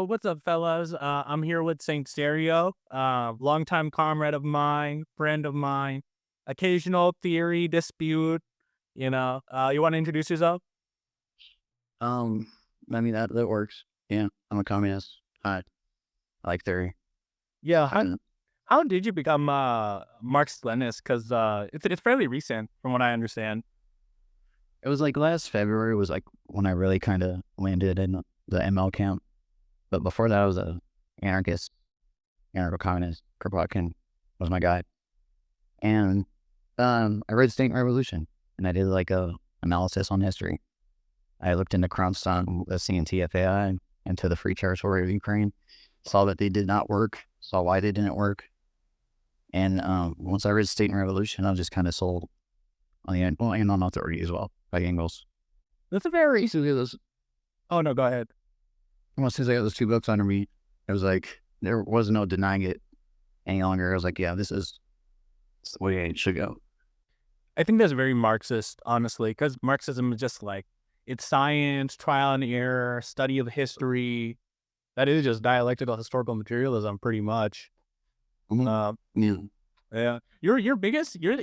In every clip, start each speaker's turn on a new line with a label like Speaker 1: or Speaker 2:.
Speaker 1: what's up, fellas? I'm here with Saint Stereo, longtime comrade of mine, friend of mine, occasional theory dispute. You want to introduce yourself?
Speaker 2: Um, I mean that works. Yeah, I'm a communist. I like theory.
Speaker 1: Yeah. How,
Speaker 2: Uh,
Speaker 1: how did you become Marxist-Leninist? Because it's fairly recent, from what I understand.
Speaker 2: It was like last February was like when I really kind of landed in the ML camp. But before that, I was a anarchist, anarcho-communist. Kropotkin was my guy, and I read State and Revolution, and I did like a analysis on history. I looked into Kronstein, the CNTFAI, into the Free Territory of Ukraine, saw that they did not work, saw why they didn't work, and once I read State and Revolution, I was just kind of sold on the end, well, and on Authority as well by Engels.
Speaker 1: That's a very.
Speaker 2: Basically, those
Speaker 1: Oh no, go ahead.
Speaker 2: once since I got those two books under me, it was like there was no denying it any longer. I was like, yeah, this is the way it should go.
Speaker 1: I think that's very Marxist, honestly, because Marxism is just like it's science, trial and error, study of history. That is just dialectical historical materialism, pretty much.
Speaker 2: Mhm.
Speaker 1: Uh,
Speaker 2: Yeah,
Speaker 1: yeah,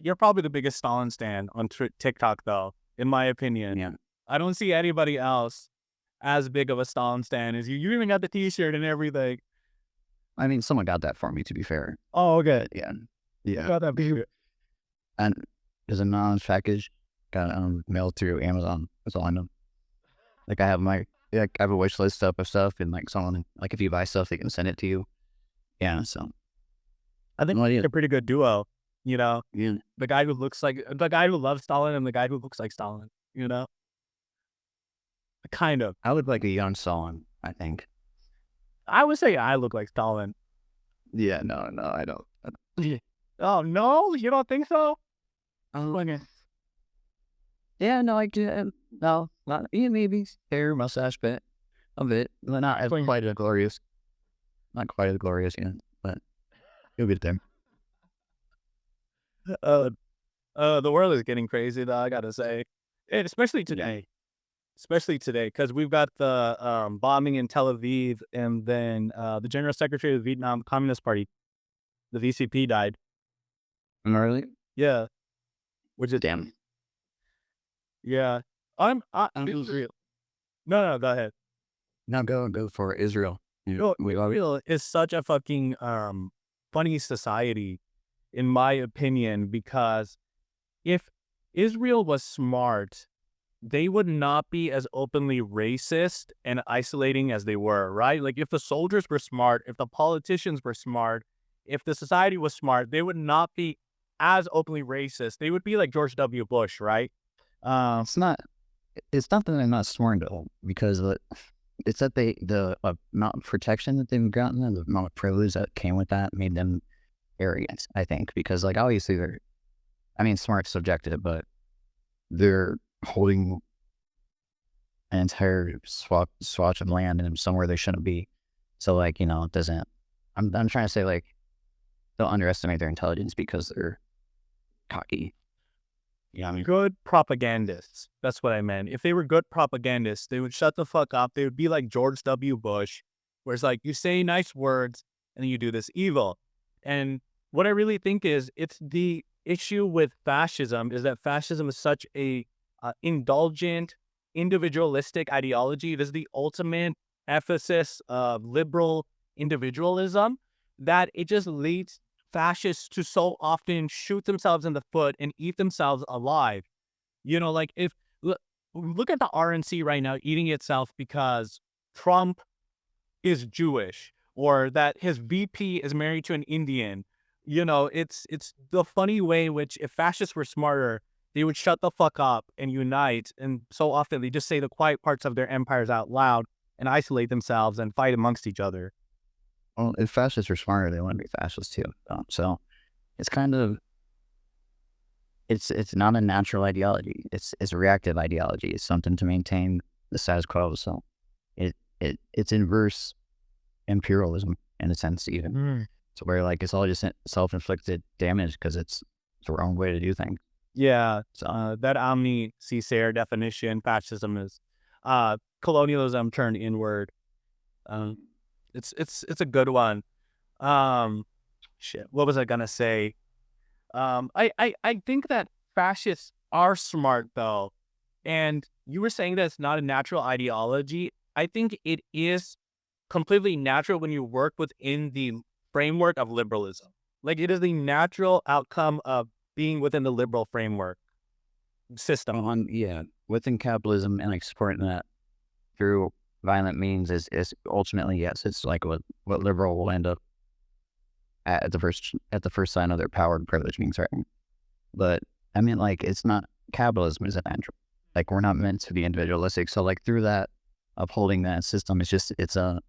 Speaker 1: you're probably the biggest Stalin stan on TikTok, though, in my opinion.
Speaker 2: yeah.
Speaker 1: I don't see anybody else as big of a Stalin stan as you. You even got the T-shirt and everything.
Speaker 2: I mean, someone got that for me, to be fair.
Speaker 1: Oh, okay.
Speaker 2: Yeah,
Speaker 1: You
Speaker 2: yeah.
Speaker 1: got that T-shirt.
Speaker 2: And there's a package got mailed through Amazon. That's all I know. Like I have I have a wish list up of stuff, and like someone like if you buy stuff, they can send it to you. Yeah, so
Speaker 1: I think
Speaker 2: no idea.
Speaker 1: they're a pretty good duo. You know,
Speaker 2: Yeah,
Speaker 1: the guy who loves Stalin and the guy who looks like Stalin. You know, kind of.
Speaker 2: I look like a young Stalin, I think.
Speaker 1: I would say I look like Stalin.
Speaker 2: Yeah, no, I don't.
Speaker 1: Oh no, you don't think so?
Speaker 2: Oh,
Speaker 1: Okay.
Speaker 2: yeah, no, I do. No, not yeah, maybe hair, mustache, bit a bit, but not as
Speaker 1: Swing.
Speaker 2: quite as glorious. Not quite as glorious, yeah, but you'll get there.
Speaker 1: Uh, the world is getting crazy, though. I gotta say, and
Speaker 2: Yeah,
Speaker 1: especially today, because we've got the bombing in Tel Aviv, and then the general secretary of the Vietnam Communist Party, the VCP, died.
Speaker 2: really.
Speaker 1: Yeah, which is
Speaker 2: Damn.
Speaker 1: yeah. This is real. No, go ahead.
Speaker 2: Now go for Israel. You,
Speaker 1: No,
Speaker 2: we are.
Speaker 1: Israel is such a fucking funny society, in my opinion, because if Israel was smart, they would not be as openly racist and isolating as they were, right? Like if the soldiers were smart, if the politicians were smart, if the society was smart, they would not be as openly racist. They would be like George W. Bush, right? Um,
Speaker 2: It's not. It's not that I'm not sworn to because it's that the amount of protection that they've gotten and the amount of privilege that came with that made them arrogant. I think because like obviously they're. I mean, smart's subjective, but they're holding an entire swatch of land and somewhere they shouldn't be. So like it doesn't. I'm trying to say like don't underestimate their intelligence because they're cocky. I mean,
Speaker 1: Good propagandists. That's what I meant. If they were good propagandists, they would shut the fuck up. They would be like George W. Bush, where it's like you say nice words and then you do this evil. And what I really think is it's the issue with fascism is that fascism is such a indulgent, individualistic ideology. It is the ultimate emphasis of liberal individualism that it just leads fascists to so often shoot themselves in the foot and eat themselves alive. Like if look at the RNC right now eating itself because Trump is Jewish or that his VP is married to an Indian. It's the funny way in which if fascists were smarter, they would shut the fuck up and unite. And so often they just say the quiet parts of their empires out loud and isolate themselves and fight amongst each other.
Speaker 2: well, if fascists are smarter, they want to be fascists too. So it's kind of it's not a natural ideology. It's a reactive ideology. It's something to maintain the status quo. So it's inverse imperialism in a sense, even.
Speaker 1: Mm.
Speaker 2: So where like it's all just self inflicted damage because it's the wrong way to do things.
Speaker 1: Yeah,
Speaker 2: So
Speaker 1: that omni Caesar definition, fascism is colonialism turned inward. Um, It's a good one. Um, shit. What was I gonna say? I think that fascists are smart though, and you were saying that it's not a natural ideology. I think it is completely natural when you work within the framework of liberalism. Like it is the natural outcome of being within the liberal framework system.
Speaker 2: Yeah, within capitalism and like supporting that through violent means is ultimately, yes, it's like what liberal will end up at the first sign of their power and privilege being threatened. But I mean, like, it's not capitalism is an natural. Like, we're not meant to be individualistic. So like through that upholding that system, it's a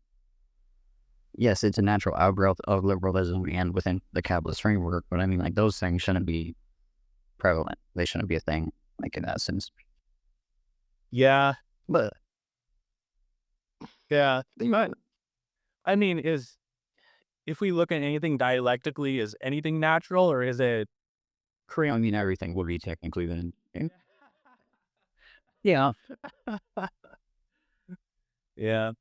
Speaker 2: yes, it's a natural outgrowth of liberalism and within the capitalist framework. But I mean, like, those things shouldn't be prevalent. They shouldn't be a thing, like in that sense.
Speaker 1: Yeah,
Speaker 2: But
Speaker 1: yeah.
Speaker 2: they might.
Speaker 1: I mean, is if we look at anything dialectically, is anything natural or is it
Speaker 2: I
Speaker 1: created?
Speaker 2: mean, everything would be technically then. Yeah.
Speaker 1: Yeah.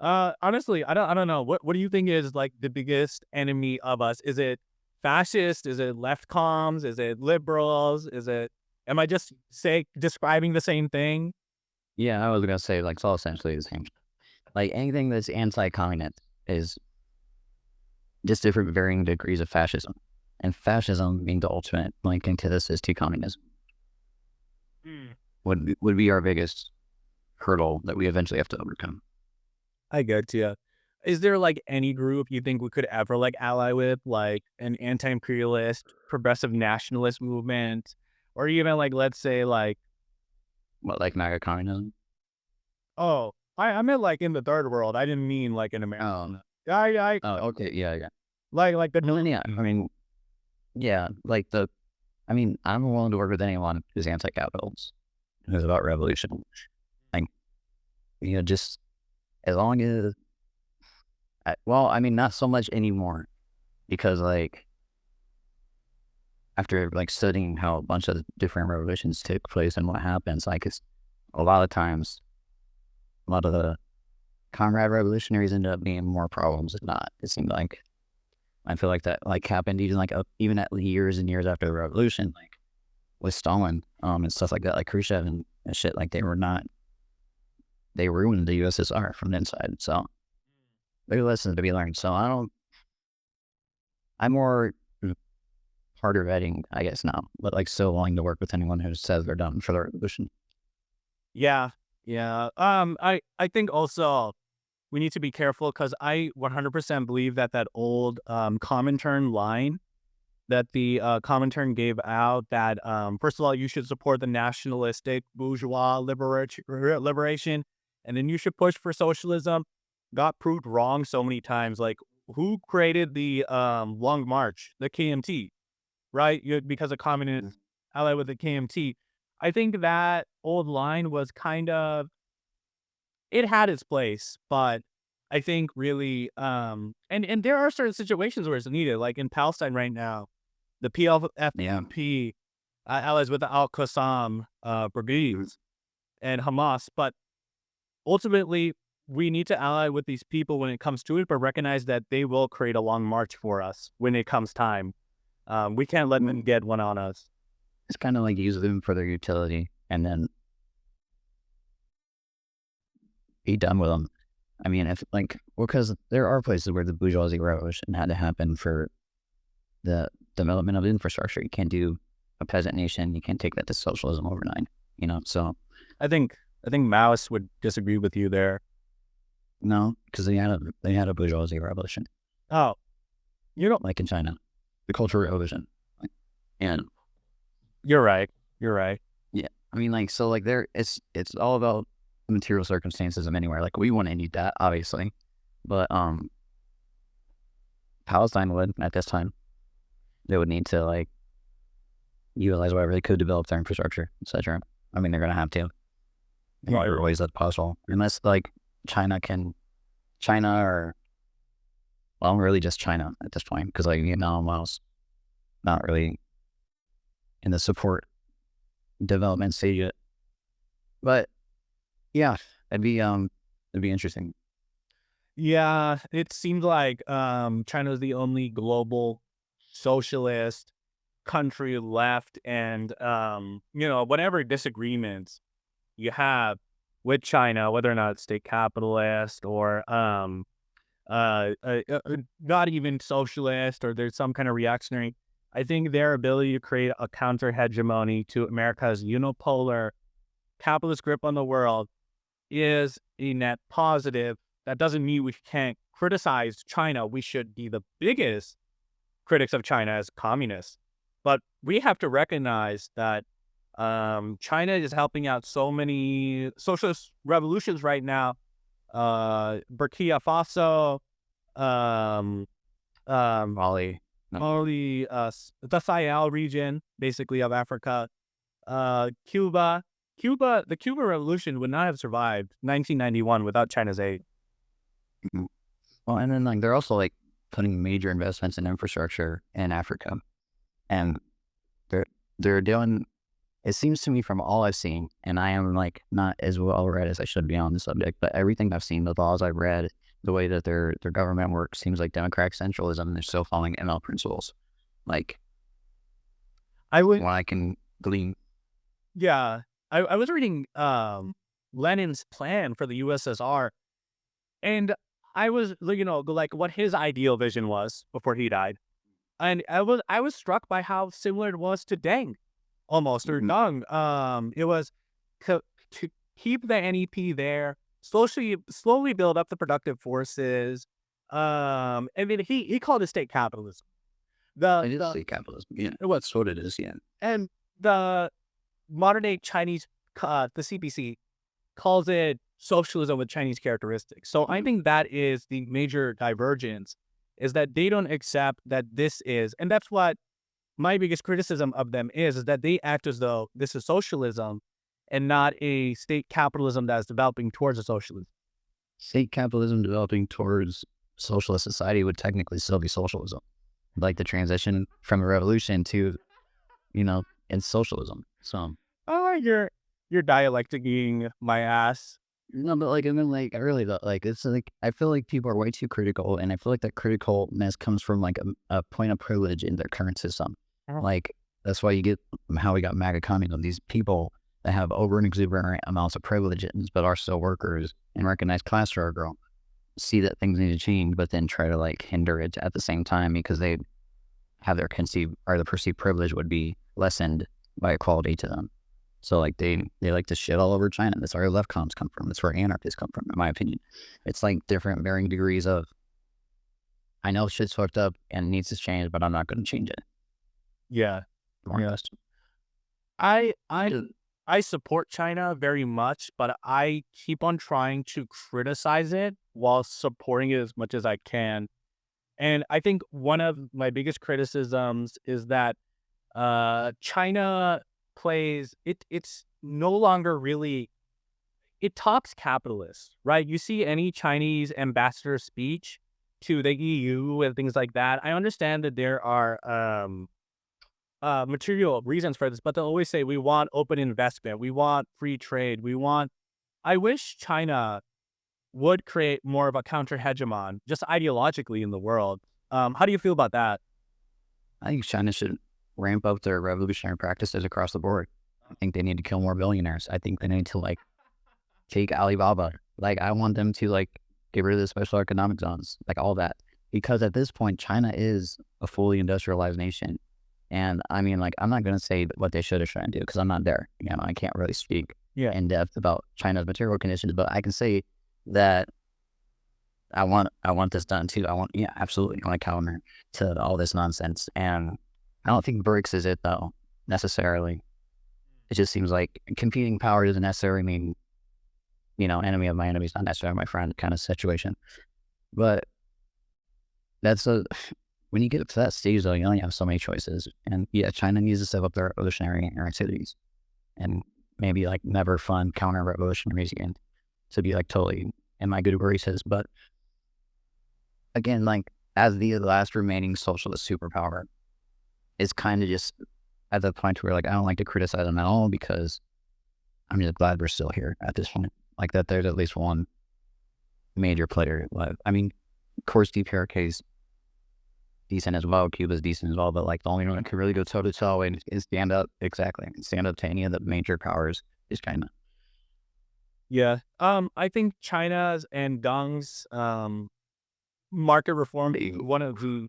Speaker 1: Honestly, I don't know. What do you think is like the biggest enemy of us? Is it fascist? Is it left comms? Is it liberals? Is it? Am I just describing the same thing?
Speaker 2: Yeah, I was gonna say like it's all essentially the same. Like anything that's anti-communist is just different varying degrees of fascism. And fascism being the ultimate link antithesis to communism
Speaker 1: Hmm.
Speaker 2: would be our biggest hurdle that we eventually have to overcome.
Speaker 1: I get you. Is there like any group you think we could ever like ally with, like an anti-imperialist, progressive nationalist movement, or even like let's say like
Speaker 2: What like MAGA communism?
Speaker 1: oh I meant like in the third world. I didn't mean like in America.
Speaker 2: Oh,
Speaker 1: I
Speaker 2: oh, okay, yeah, yeah.
Speaker 1: like the
Speaker 2: No, then yeah, I mean, yeah, like I mean, I'm willing to work with anyone who's anti-capitalist, who's about revolution. Like, just as long as, well, I mean, not so much anymore because like after like studying how a bunch of different revolutions take place and what happens, like it's a lot of times, a lot of the comrade revolutionaries end up being more problems than not. It seemed like I feel like that like happened even like even at years and years after the revolution, like with Stalin, and stuff like that, like Khrushchev and shit. Like they ruined the USSR from the inside. So big lessons to be learned. So I'm more harder vetting, I guess now, but like still willing to work with anyone who says they're done for the revolution.
Speaker 1: yeah, yeah. I think also we need to be careful because I 100% believe that that old Comintern line that the Comintern gave out that first of all you should support the nationalistic bourgeois liberation, and then you should push for socialism. Got proved wrong so many times. Like who created the Long March, the KMT, right? Because of communist ally with the KMT. I think that old line was kind of it had its place, but I think really and there are certain situations where it's needed, like in Palestine right now, the
Speaker 2: Yeah.
Speaker 1: PLFP allies with the Al Qassam brigades and Hamas, but ultimately we need to ally with these people when it comes to it, but recognize that they will create a long march for us when it comes time. We can't let them get one on us.
Speaker 2: It's kind of like use them for their utility and then be done with them. I mean, if like, well, because there are places where the bourgeoisie revolution had to happen for the development of infrastructure. You can't do a peasant nation. You can't take that to socialism overnight, So,
Speaker 1: I think I think Maoists would disagree with you there.
Speaker 2: no, because they had a bourgeoisie revolution,
Speaker 1: Oh, you know,
Speaker 2: like in China, the Cultural Revolution. And
Speaker 1: you're right. You're right.
Speaker 2: yeah, I mean, like, so like it's all about material circumstances of anywhere. Like we wouldn't need that, obviously, but Palestine would at this time. They would need to like utilize whatever they could develop their infrastructure, etc. I mean, they're gonna have to in whatever ways that's possible, unless like China or well, really just China at this point, because like Vietnam was not really in the support development stage yet. But yeah, it'd be interesting.
Speaker 1: Yeah, it seemed like China was the only global socialist country left, and whatever disagreements you have with China, whether or not it's state capitalist or not even socialist, or there's some kind of reactionary. I think their ability to create a counter hegemony to America's unipolar capitalist grip on the world is a net positive. That doesn't mean we can't criticize China. We should be the biggest critics of China as communists. But we have to recognize that China is helping out so many socialist revolutions right now. Burkina Faso, um,
Speaker 2: Mali. No.
Speaker 1: Mali, the Sahel region, basically of Africa, Cuba. The Cuban Revolution would not have survived 1991 without China's aid.
Speaker 2: Mhm. Well, and then like they're also like putting major investments in infrastructure in Africa, and they're they're doing. It seems to me from all I've seen, and I am like not as well read as I should be on the subject, but everything I've seen, the laws I've read, the way that their government works seems like democratic centralism, and they're still following ML principles. Like
Speaker 1: I would,
Speaker 2: what I can glean.
Speaker 1: yeah, I was reading Lenin's plan for the USSR, and I was, like what his ideal vision was before he died, and I was struck by how similar it was to Deng, almost, or
Speaker 2: Mhm.
Speaker 1: Deng. It was to, to keep the NEP there, slowly build up the productive forces. And then he called it state capitalism. The
Speaker 2: It is
Speaker 1: the
Speaker 2: state capitalism. Yeah, what's what it is. Yeah.
Speaker 1: and the modern day Chinese, the CPC calls it socialism with Chinese characteristics. So I
Speaker 2: Mhm.
Speaker 1: think that is the major divergence, is that they don't accept that this is, and that's what my biggest criticism of them is that they act as though this is socialism and not a state capitalism that is developing towards a socialism.
Speaker 2: State capitalism developing towards socialist society would technically still be socialism. Like the transition from a revolution to, in socialism. So
Speaker 1: Oh, you're dialecticing my ass.
Speaker 2: no, but like, and then like, I really don't like, it's like, I feel like people are way too critical. And I feel like that criticalness comes from like a point of privilege in their current system.
Speaker 1: Oh.
Speaker 2: Like, that's why you get how we got MAGA communism. These people that have over and exuberant amounts of privileges, but are still workers and recognize class struggle, see that things need to change, but then try to like hinder it at the same time because they have their conceived or the perceived privilege would be lessened by equality to them. So like they like to shit all over China. That's where left comms come from. That's where anarchists come from, in my opinion. It's like different varying degrees of I know shit's fucked up and needs to change, but I'm not going to change it.
Speaker 1: Yeah.
Speaker 2: More
Speaker 1: Yeah.
Speaker 2: just
Speaker 1: I I I support China very much, but I keep on trying to criticize it while supporting it as much as I can. And I think one of my biggest criticisms is that China it's no longer really, it talks capitalist, right? You see any Chinese ambassador speech to the EU and things like that. I understand that there are material reasons for this, but they'll always say we want open investment, we want free trade, we want. I wish China would create more of a counter hegemon, just ideologically in the world. How do you feel about that?
Speaker 2: I think China should ramp up their revolutionary practices across the board. I think they need to kill more billionaires. I think they need to like take Alibaba. Like I want them to like get rid of the special economic zones, like all that. Because at this point, China is a fully industrialized nation. And I mean, like, I'm not going to say what they should or shouldn't do because I'm not there. I can't really speak
Speaker 1: Yeah.
Speaker 2: in depth about China's material conditions, but I can say that I want this done too. Yeah, absolutely. I want to counter to all this nonsense. And I don't think BRICS is it though, necessarily. It just seems like competing power doesn't necessarily mean, enemy of my enemy is not necessarily my friend kind of situation. But that's when you get up to that stage though, you only have so many choices. And yeah, China needs to step up their revolutionary activities and maybe like never fund counter revolutionaries again to be like totally in my good graces. But again, like as the last remaining socialist superpower, it's kind of just at the point where like I don't like to criticize them at all because I'm just glad we're still here at this point. Like that there's at least one major player. I mean, of course, DPRK is decent as well. Cuba's decent as well, but like the only one that could really go toe to toe and stand up stand up to any of the major powers is China.
Speaker 1: Yeah. I think China's and Dong's market reform, one of the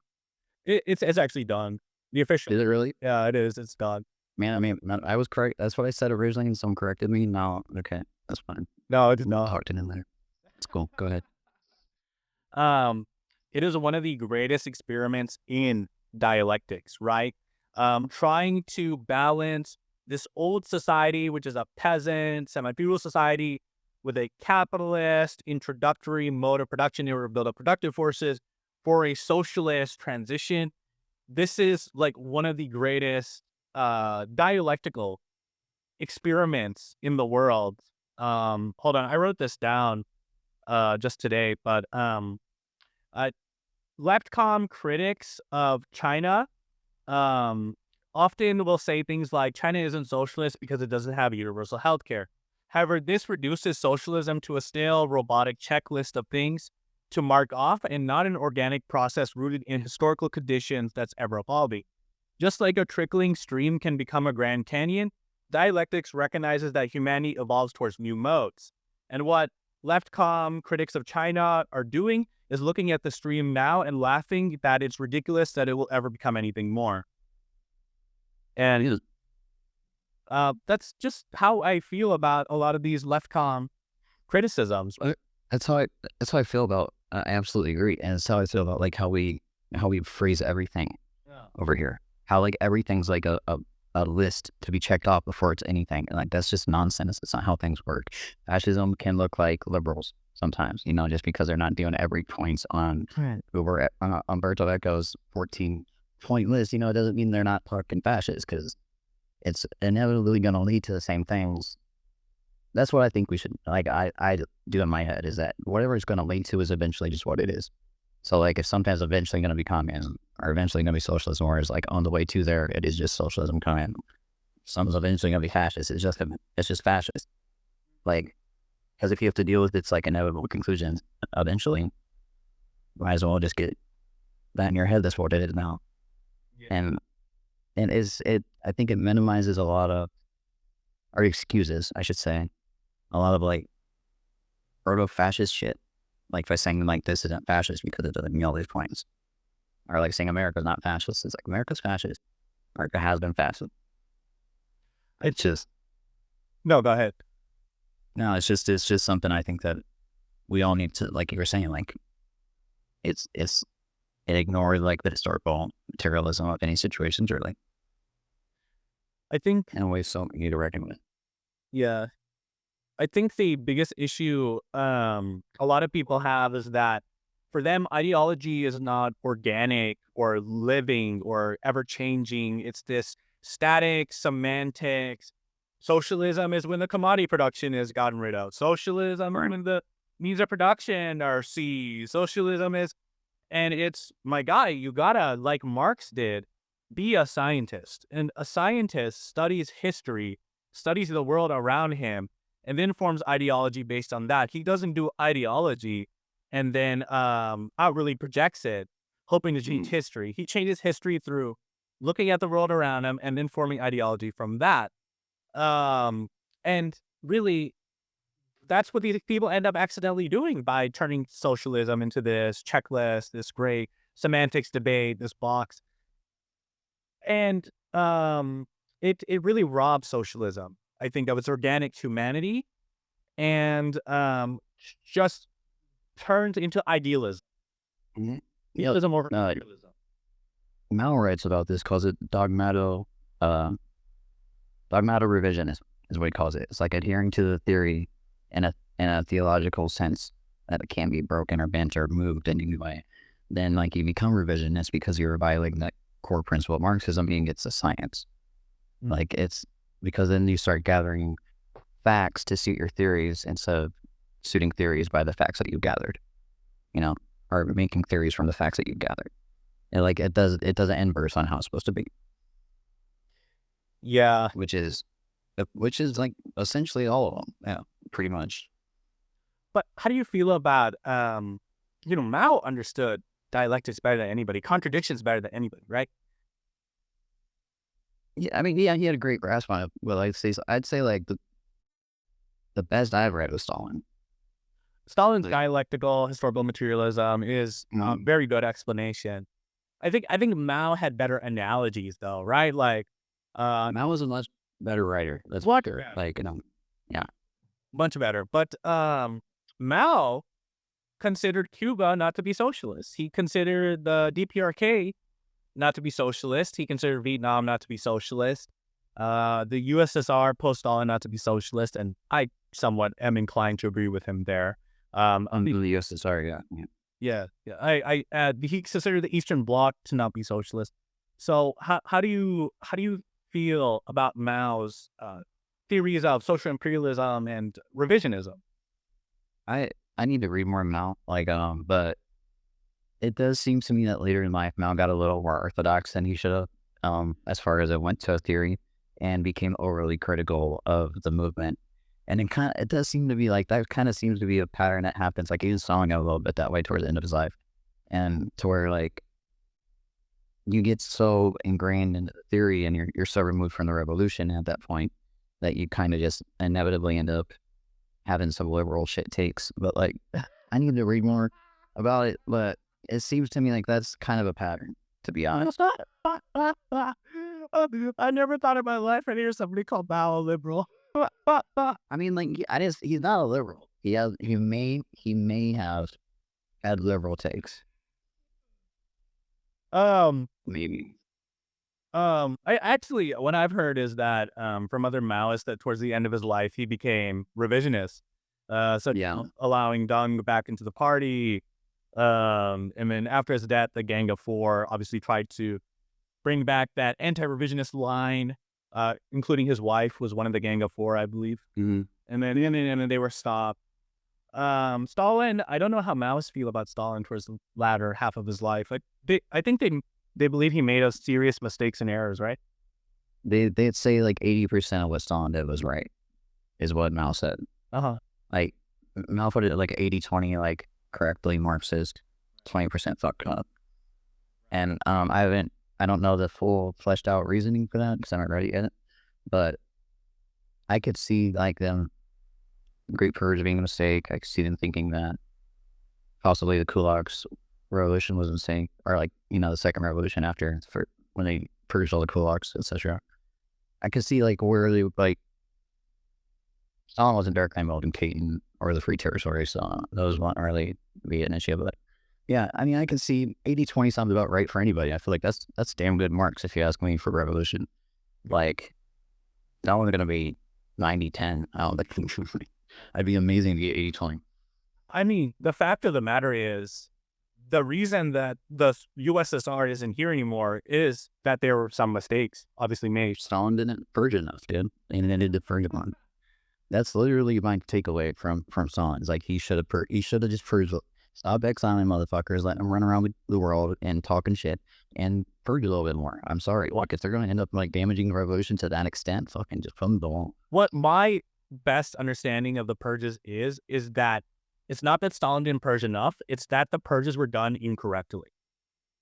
Speaker 1: it's actually done. The official,
Speaker 2: Is it really?
Speaker 1: yeah, it is. It's done.
Speaker 2: Man, I mean, I was correct. That's what I said originally, and someone corrected me. No, okay, that's fine.
Speaker 1: No, it's not.
Speaker 2: Talked it in there. It's cool. Go ahead.
Speaker 1: Um, it is one of the greatest experiments in dialectics, right? Trying to balance this old society, which is a peasant, semi-feudal society, with a capitalist introductory mode of production in order to build up productive forces for a socialist transition. This is like one of the greatest dialectical experiments in the world. Hold on, I wrote this down just today, but uh, Lepcom critics of China often will say things like China isn't socialist because it doesn't have universal healthcare. However, this reduces socialism to a stale, robotic checklist of things to mark off and not an organic process rooted in historical conditions that's ever evolving. Just like a trickling stream can become a Grand Canyon, dialectics recognizes that humanity evolves towards new modes. And what leftcom critics of China are doing is looking at the stream now and laughing that it's ridiculous that it will ever become anything more. And that's just how I feel about a lot of these leftcom criticisms.
Speaker 2: That's how I feel about. I absolutely agree, and it's how I feel about like how we phrase everything over here. How like everything's like a list to be checked off before it's anything. And like that's just nonsense. It's not how things work. Fascism can look like liberals sometimes, you know, just because they're not doing every point on Uber Umberto Eco's 14-point list. You know, it doesn't mean they're not fucking fascists because it's inevitably going to lead to the same things. That's what I think we should, like, I do in my head is that whatever it's going to lead to is eventually just what it is. So, like, if something's eventually going to be communism or eventually going to be socialism, or is like on the way to there, it is just socialism, communism. Something's eventually going to be fascist. It's just fascist. Like, because if you have to deal with its, like, inevitable conclusions eventually, might as well just get that in your head. That's what it is now. Yeah. And I think it minimizes a lot of, or excuses, I should say, a lot of like proto-fascist shit. Like by saying like this isn't fascist because it doesn't meet all these points. Or like saying America's not fascist. It's like America's fascist. America has been fascist. It's just
Speaker 1: No, go ahead.
Speaker 2: No, it's just something I think that we all need to, like you were saying, like it ignores like the historical materialism of any situations, really.
Speaker 1: I think
Speaker 2: in a way, so we need to reckon with.
Speaker 1: Yeah. I think the biggest issue a lot of people have is that for them, ideology is not organic or living or ever changing. It's this static semantics. Socialism is when the commodity production is gotten rid of. Socialism is when the means of production are seized. Socialism is, and it's, my guy, you gotta, like Marx did, be a scientist. And a scientist studies history, studies the world around him, and then forms ideology based on that. He doesn't do ideology and then outwardly projects it, hoping to change history. He changes history through looking at the world around him and then forming ideology from that. And really, that's what these people end up accidentally doing by turning socialism into this checklist, this great semantics debate, this box. And it really robs socialism, I think, of its organic humanity and just turns into idealism.
Speaker 2: Mm-hmm.
Speaker 1: Idealism over idealism.
Speaker 2: Mao writes about this, calls it dogmato revisionism is what he calls it. It's like adhering to the theory in a theological sense that it can't be broken or bent or moved in any way. Then like you become revisionist because you're violating that core principle of Marxism, being it's a science. Like it's because then you start gathering facts to suit your theories instead of suiting theories by the facts that you gathered, you know, or making theories from the facts that you gathered. And like it doesn't end verse on how it's supposed to be.
Speaker 1: Yeah.
Speaker 2: Which is like essentially all of them. Yeah, pretty much.
Speaker 1: But how do you feel about Mao understood dialectics better than anybody, contradictions better than anybody, right?
Speaker 2: Yeah, I mean, yeah, he had a great grasp on it. Well, I'd say like the best I've read was Stalin.
Speaker 1: Stalin's
Speaker 2: Like,
Speaker 1: dialectical historical materialism is a
Speaker 2: mhm.
Speaker 1: very good explanation. I think Mao had better analogies though, right? Like uh
Speaker 2: Mao was a much better writer. That's for
Speaker 1: what
Speaker 2: sure. Like, yeah,
Speaker 1: much better. But Mao considered Cuba not to be socialist. He considered the DPRK not to be socialist. He considered Vietnam not to be socialist. The USSR post Stalin not to be socialist, and I somewhat am inclined to agree with him there.
Speaker 2: under the USSR. Yeah, yeah.
Speaker 1: Yeah. He considered the Eastern Bloc to not be socialist. So how do you feel about Mao's theories of social imperialism and revisionism?
Speaker 2: I need to read more Mao. Like, but it does seem to me that later in life, Mao got a little more orthodox than he should have, as far as it went to theory, and became overly critical of the movement. And it does seem to be like that. Kind of seems to be a pattern that happens. Like he's sawing out a little bit that way towards the end of his life, and to where like you get so ingrained into the theory, and you're so removed from the revolution at that point that you kind of just inevitably end up having some liberal shit takes. But like, I need to read more about it. But it seems to me like that's kind of a pattern, to be honest.
Speaker 1: I never thought in my life I'd hear somebody called Mao a liberal.
Speaker 2: I mean, like, he's not a liberal. He may have had liberal takes,
Speaker 1: um,
Speaker 2: maybe.
Speaker 1: I actually, what I've heard is that from other Maoists that towards the end of his life he became revisionist, such
Speaker 2: Yeah.
Speaker 1: allowing Deng back into the party. And then after his death, the Gang of Four obviously tried to bring back that anti-revisionist line, including his wife was one of the Gang of Four, I believe.
Speaker 2: Hmm.
Speaker 1: And then they were stopped. Stalin, I don't know how Maoists feel about Stalin towards the latter half of his life. I think they believe he made us serious mistakes and errors, right?
Speaker 2: They'd say like 80% of what Stalin did was right, is what Mao said.
Speaker 1: Uh huh.
Speaker 2: Like Mao put it like 80-20, like correctly Marxist, 20% fucked up. And I don't know the full fleshed out reasoning for that because I haven't read it yet. But I could see like them Great Purge being a mistake. I could see them thinking that possibly the Kulak's revolution was a mistake, or like the second revolution after for when they purged all the kulaks, etc. I could see like where they like Stalin wasn't directly involved in Caton or the Free Territory, so those won't really be an issue. But yeah, I mean, I can see 80-20 sounds about right for anybody. I feel like that's damn good marks if you ask me for revolution. Like that one's gonna be 90-10. I don't think I'd be amazing to get 80-20.
Speaker 1: I mean, the fact of the matter is, the reason that the USSR isn't here anymore is that there were some mistakes obviously made.
Speaker 2: Stalin didn't purge enough, dude. And then it purge upon. That's literally my takeaway from Stalin. It's like he should have just purged. Stop exiling motherfuckers, letting them run around the world and talking shit, and purge a little bit more. I'm sorry. Look, if they're going to end up like damaging the revolution to that extent, fucking just put them to the wall.
Speaker 1: What my best understanding of the purges is that it's not that Stalin didn't purge enough, it's that the purges were done incorrectly,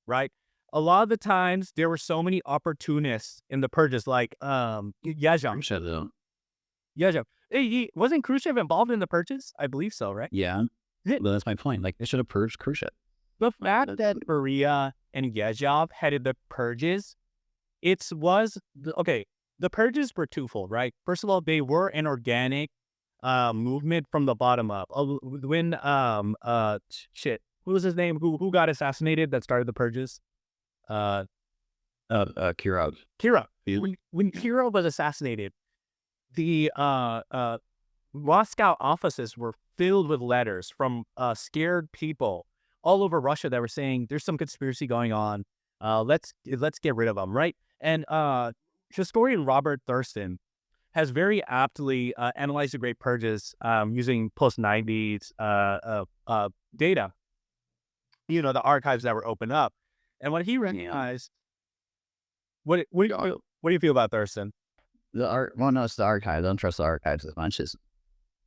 Speaker 1: right? A lot of the times there were so many opportunists in the purges, like Yezhov.
Speaker 2: Shut up.
Speaker 1: Yezhov. Wasn't Khrushchev involved in the purges? I believe so, right?
Speaker 2: Yeah,
Speaker 1: It-
Speaker 2: but that's my point. Like they should have purged Khrushchev.
Speaker 1: The fact that Maria and Yezhov headed the purges, okay. The purges were twofold, right? First of all, they were an organic movement from the bottom up. When what was his name? Who got assassinated that started the purges? Uh,
Speaker 2: Kirov.
Speaker 1: Kira.
Speaker 2: Yeah.
Speaker 1: When Kira was assassinated, the Moscow offices were filled with letters from scared people all over Russia that were saying there's some conspiracy going on. Let's get rid of them, right? And historian Robert Thurston has very aptly analyzed the Great Purges using post 90s data. The archives that were opened up, and what he recognized. What do you feel about Thurston?
Speaker 2: Well, no, it's the archives. I don't trust the archives as much as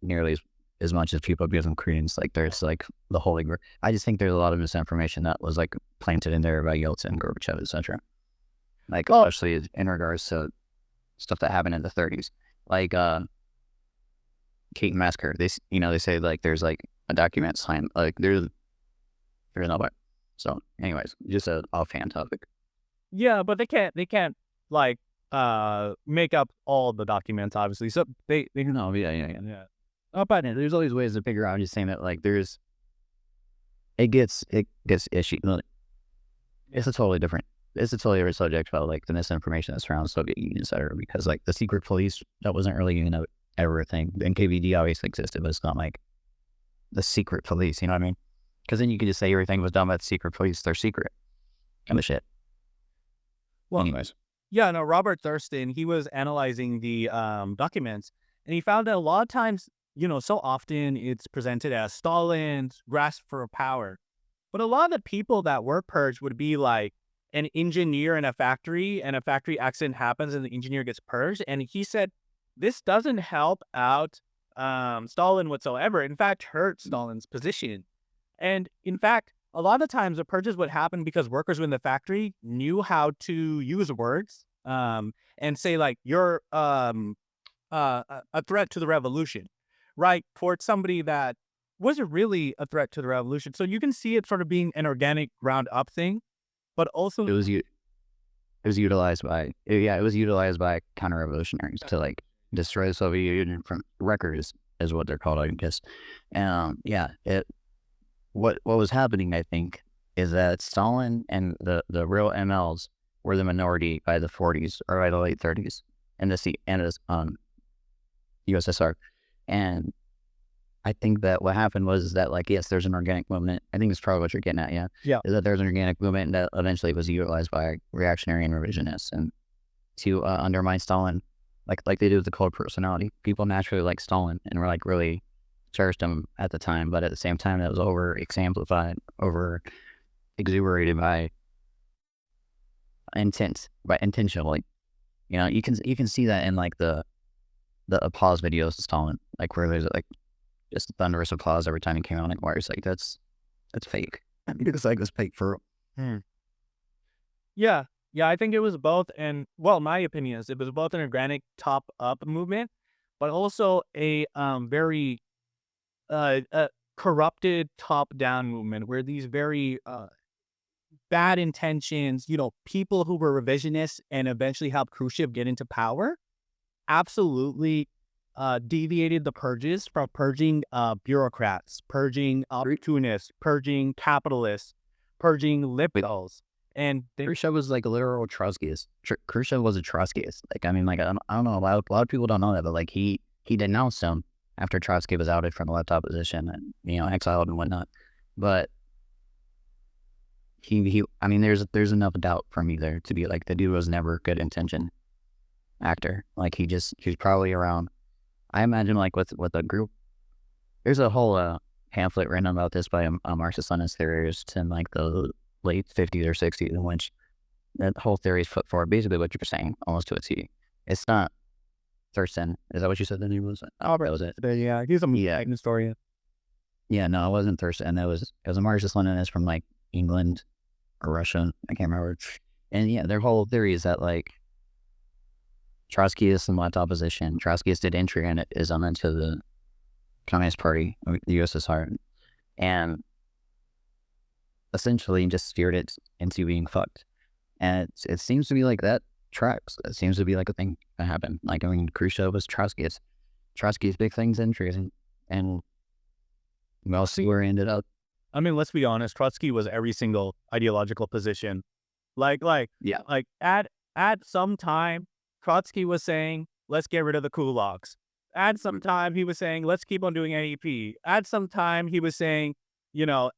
Speaker 2: nearly as as much as people give them credence. Like there's like the Holy Grail. I just think there's a lot of misinformation that was like planted in there by Yeltsin, Gorbachev, etc. Like especially in regards to stuff that happened in the 30s, like Kate Massacre. They say like there's like a document signed, like there's no way. So, anyways, just a offhand topic.
Speaker 1: Yeah, but they can't like make up all the documents, obviously. So they
Speaker 2: No, yeah.
Speaker 1: yeah.
Speaker 2: Oh, but there's always ways to figure out. I'm just saying that like it gets issued. It's a totally different. It's a totally different subject about like the misinformation that surrounds Soviet Union, etc. Because like the secret police, that wasn't really ever a thing. The NKVD obviously existed, but it's not like the secret police. You know what I mean? Because then you could just say everything was done by the secret police. They're secret. Kind of shit.
Speaker 1: Well,
Speaker 2: Anyways,
Speaker 1: yeah, no, Robert Thurston, he was analyzing the documents, and he found that a lot of times, so often it's presented as Stalin's grasp for power. But a lot of the people that were purged would be like an engineer in a factory, and a factory accident happens and the engineer gets purged. And he said, this doesn't help out Stalin whatsoever. In fact, hurt Stalin's position. And in fact, a lot of the times the purges would happen because workers within the factory knew how to use words and say like, you're a threat to the revolution, right? Towards somebody that wasn't really a threat to the revolution. So you can see it sort of being an organic ground up thing, but also
Speaker 2: it was utilized by it was utilized by counter revolutionaries to like destroy the Soviet Union from records is what they're called, I guess. Yeah, what was happening, I think, is that Stalin and the real MLs were the minority by the 40s or by the late 30s in the USSR. And I think that what happened was that, like, yes, there's an organic movement. I think it's probably what you're getting at, yeah.
Speaker 1: Yeah.
Speaker 2: Is that there's an organic movement that eventually was utilized by reactionary and revisionists and to undermine Stalin, like they do with the cult personality. People naturally like Stalin and were like really cherished him at the time, but at the same time, that was over exemplified, over exuberated by intentionally. You can see that in like the applause videos of Stalin, like where there's like just thunderous applause every time he came on, like where it's like that's fake. It's like it's fake for real.
Speaker 1: yeah, I think it was both, and well, my opinion is it was both an organic top up movement, but also a very corrupted top down movement where these very bad intentions, people who were revisionists and eventually helped Khrushchev get into power, absolutely deviated the purges from purging bureaucrats, purging opportunists, purging capitalists, purging liberals. And
Speaker 2: Khrushchev was like a literal Trotskyist. Khrushchev was a Trotskyist. Like, I mean, like, I don't know, a lot of people don't know that, but like he denounced him after Trotsky was outed from the left opposition and, exiled and whatnot. But I mean, there's enough doubt for me there to be like, the dude was never a good intention actor. Like he's probably around, I imagine, like with a group. There's a whole pamphlet written about this by a Marxist-Leninist theorist in like the late 50s or 60s, in which that whole theory is put forward, basically what you're saying, almost to a T. It's not Thurston. Is that what you said the name was? Oh, that was it.
Speaker 1: yeah, he's a historian.
Speaker 2: Yeah, no, it wasn't Thurston. It was a Marxist-Leninist from like England or Russia. I can't remember. And yeah, their whole theory is that like Trotskyists and left opposition, Trotskyists did entry and it is into the Communist Party, the USSR, and essentially just steered it into being fucked. And it seems to be like that tracks. It seems to be like a thing that happened. Like, I mean, Khrushchev was Trotskyist. Trotsky's big things entries, and we'll see where he ended up.
Speaker 1: I mean, let's be honest. Trotsky was every single ideological position. Like at some time, Trotsky was saying, let's get rid of the kulaks. At some time, he was saying, let's keep on doing NEP. At some time, he was saying,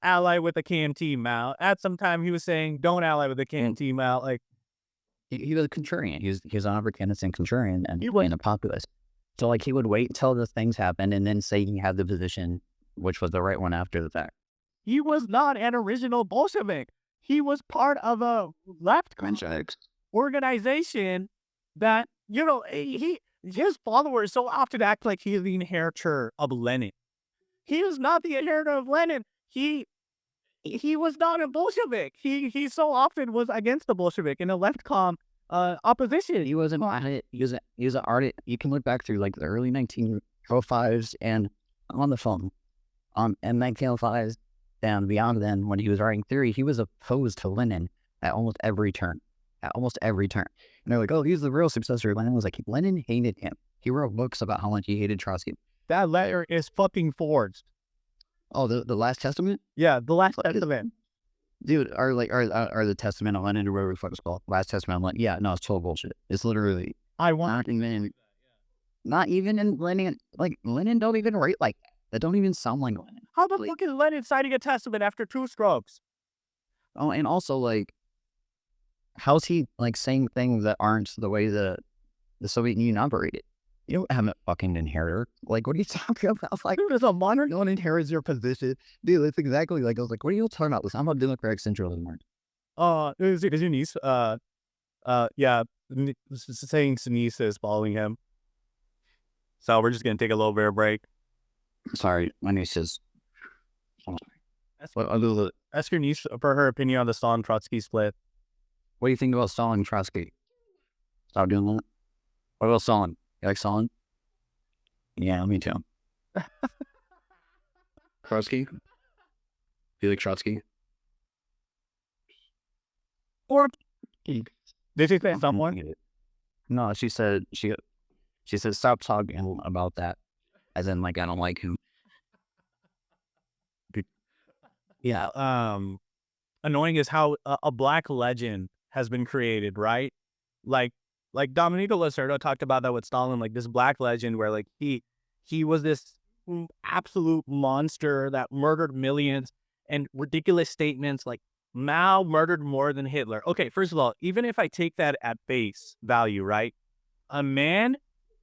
Speaker 1: ally with the KMT Mao. At some time, he was saying, don't ally with the KMT Mao. Like,
Speaker 2: he was a contrarian. He was an opportunist and contrarian and a populist. So, like, he would wait until the things happened and then say he had the position, which was the right one after the fact.
Speaker 1: He was not an original Bolshevik. He was part of a left organization that, his followers so often act like he's the inheritor of Lenin. He was not the inheritor of Lenin. He was not a Bolshevik. He so often was against the Bolshevik in a leftcom opposition.
Speaker 2: He wasn't on it. He was an artist. You can look back through like the early 1905s and on the phone in 1905s and beyond then when he was writing theory, he was opposed to Lenin at almost every turn. At almost every turn. And they're like, oh, he's the real successor of Lenin. I was like, Lenin hated him. He wrote books about how much he hated Trotsky.
Speaker 1: That letter is fucking forged.
Speaker 2: Oh, the Last Testament?
Speaker 1: Yeah, the Last Testament.
Speaker 2: Dude, are the Testament of Lenin or whatever the fuck it's called? Last Testament of Lenin. Yeah, no, it's total bullshit. It's literally
Speaker 1: I want
Speaker 2: not even in Lenin. Like, Lenin don't even write like that. That don't even sound like Lenin.
Speaker 1: How the fuck is Lenin signing a testament after 2 strokes?
Speaker 2: Oh, and also, like, how's he, like, saying things that aren't the way the Soviet Union operated? You don't have a fucking inheritor. Like, what are you talking about? Like,
Speaker 1: Dude, as a monarch,
Speaker 2: no one inherits your position. Dude, it's exactly like, I was like, what are you talking about? This I'm about democratic centralism.
Speaker 1: is your niece, yeah, saying Sinise is following him. So we're just gonna take a little bit of break.
Speaker 2: Sorry, my niece is...
Speaker 1: Ask your niece for her opinion on the Stalin Trotsky split.
Speaker 2: What do you think about Stalin and Trotsky? Stop doing that. What about Stalin? You like Stalin? Yeah, me too. Trotsky? Do you like Trotsky?
Speaker 1: Or did you say someone?
Speaker 2: No, she said stop talking about that. As in, like, I don't like him.
Speaker 1: Yeah. Annoying is how a black legend has been created, right? Like Domenico Lacerda talked about that with Stalin, like this black legend where like he was this absolute monster that murdered millions, and ridiculous statements like Mao murdered more than Hitler. Okay, first of all, even if I take that at face value, right? A man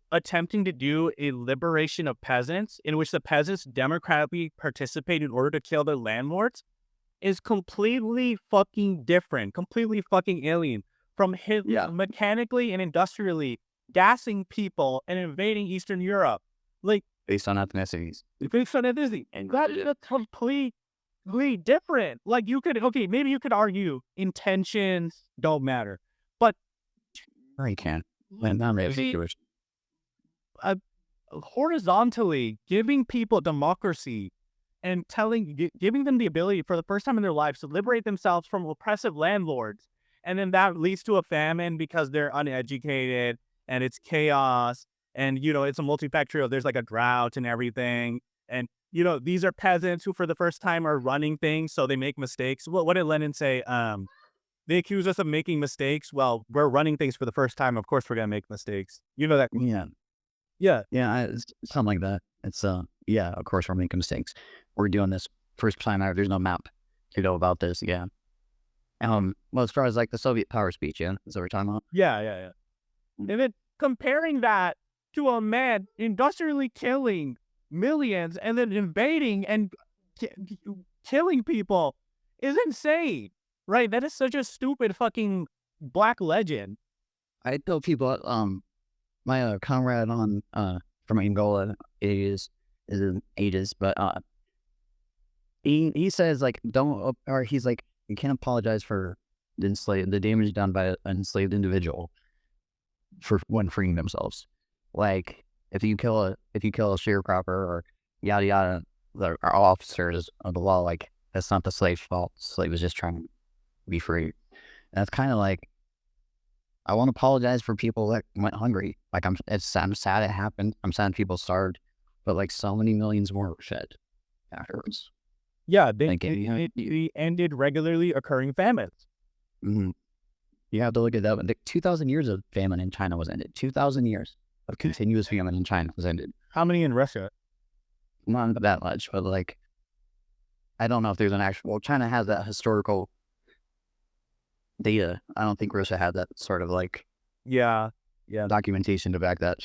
Speaker 1: attempting to do a liberation of peasants in which the peasants democratically participate in order to kill their landlords is completely fucking different, completely fucking alien from Hitler mechanically and industrially gassing people and invading Eastern Europe. Like,
Speaker 2: based on ethnicities.
Speaker 1: based on ethnicity. And that is completely different. Like, maybe you could argue intentions don't matter. But
Speaker 2: Or you can. Not really Jewish.
Speaker 1: Horizontally giving people democracy and giving them the ability for the first time in their lives to liberate themselves from oppressive landlords, and then that leads to a famine because they're uneducated and it's chaos, and it's a multifactorial. There's like a drought and everything, and these are peasants who for the first time are running things, so they make mistakes. What did Lenin say? They accuse us of making mistakes. Well, we're running things for the first time. Of course, we're gonna make mistakes. You know that.
Speaker 2: Yeah. It's something like that. It's yeah. Of course, we're making mistakes. We're doing this first time out. There's no map to know about this. Yeah. Well, as far as like the Soviet power speech, yeah, is that what we're talking about?
Speaker 1: Yeah. And then comparing that to a man industrially killing millions and then invading and killing people is insane, right? That is such a stupid fucking black legend.
Speaker 2: I tell people, my comrade on from Angola is in ages, but he says like he's like, you can't apologize for the damage done by an enslaved individual for when freeing themselves. Like if you kill a sharecropper or yada yada, our officers of the law, like that's not the slave's fault. The slave was just trying to be free. And that's kind of like, I want to apologize for people that went hungry. Like I'm sad it happened. I'm sad people starved, but like so many millions more were fed afterwards.
Speaker 1: Yeah, they ended regularly occurring famines.
Speaker 2: Mm-hmm. You have to look at that. Like 2,000 years of famine in China was ended. 2,000 years of continuous famine in China was ended.
Speaker 1: How many in Russia?
Speaker 2: Not that much, but like, I don't know if there's an actual... Well, China has that historical data. I don't think Russia had that sort of like...
Speaker 1: Yeah.
Speaker 2: Documentation to back that.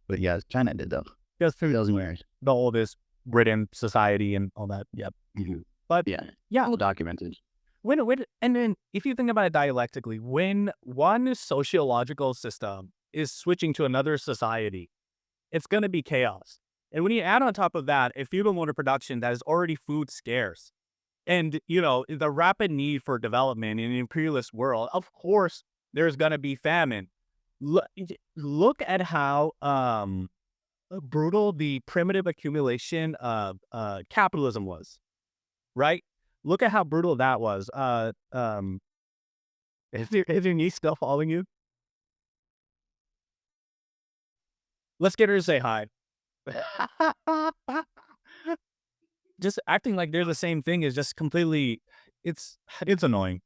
Speaker 2: But yeah, China did though.
Speaker 1: Just
Speaker 2: 2,000 years.
Speaker 1: The oldest written society and all that. Yep.
Speaker 2: Mm-hmm.
Speaker 1: But
Speaker 2: yeah, all documented.
Speaker 1: And then if you think about it dialectically, when one sociological system is switching to another society, it's going to be chaos. And when you add on top of that a feudal mode of production that is already food scarce, and the rapid need for development in an imperialist world, of course there's going to be famine. Look at how brutal the primitive accumulation of capitalism was, right? Look at how brutal that was. Is your niece still following you? Let's get her to say hi. Just acting like they're the same thing is just completely. It's annoying.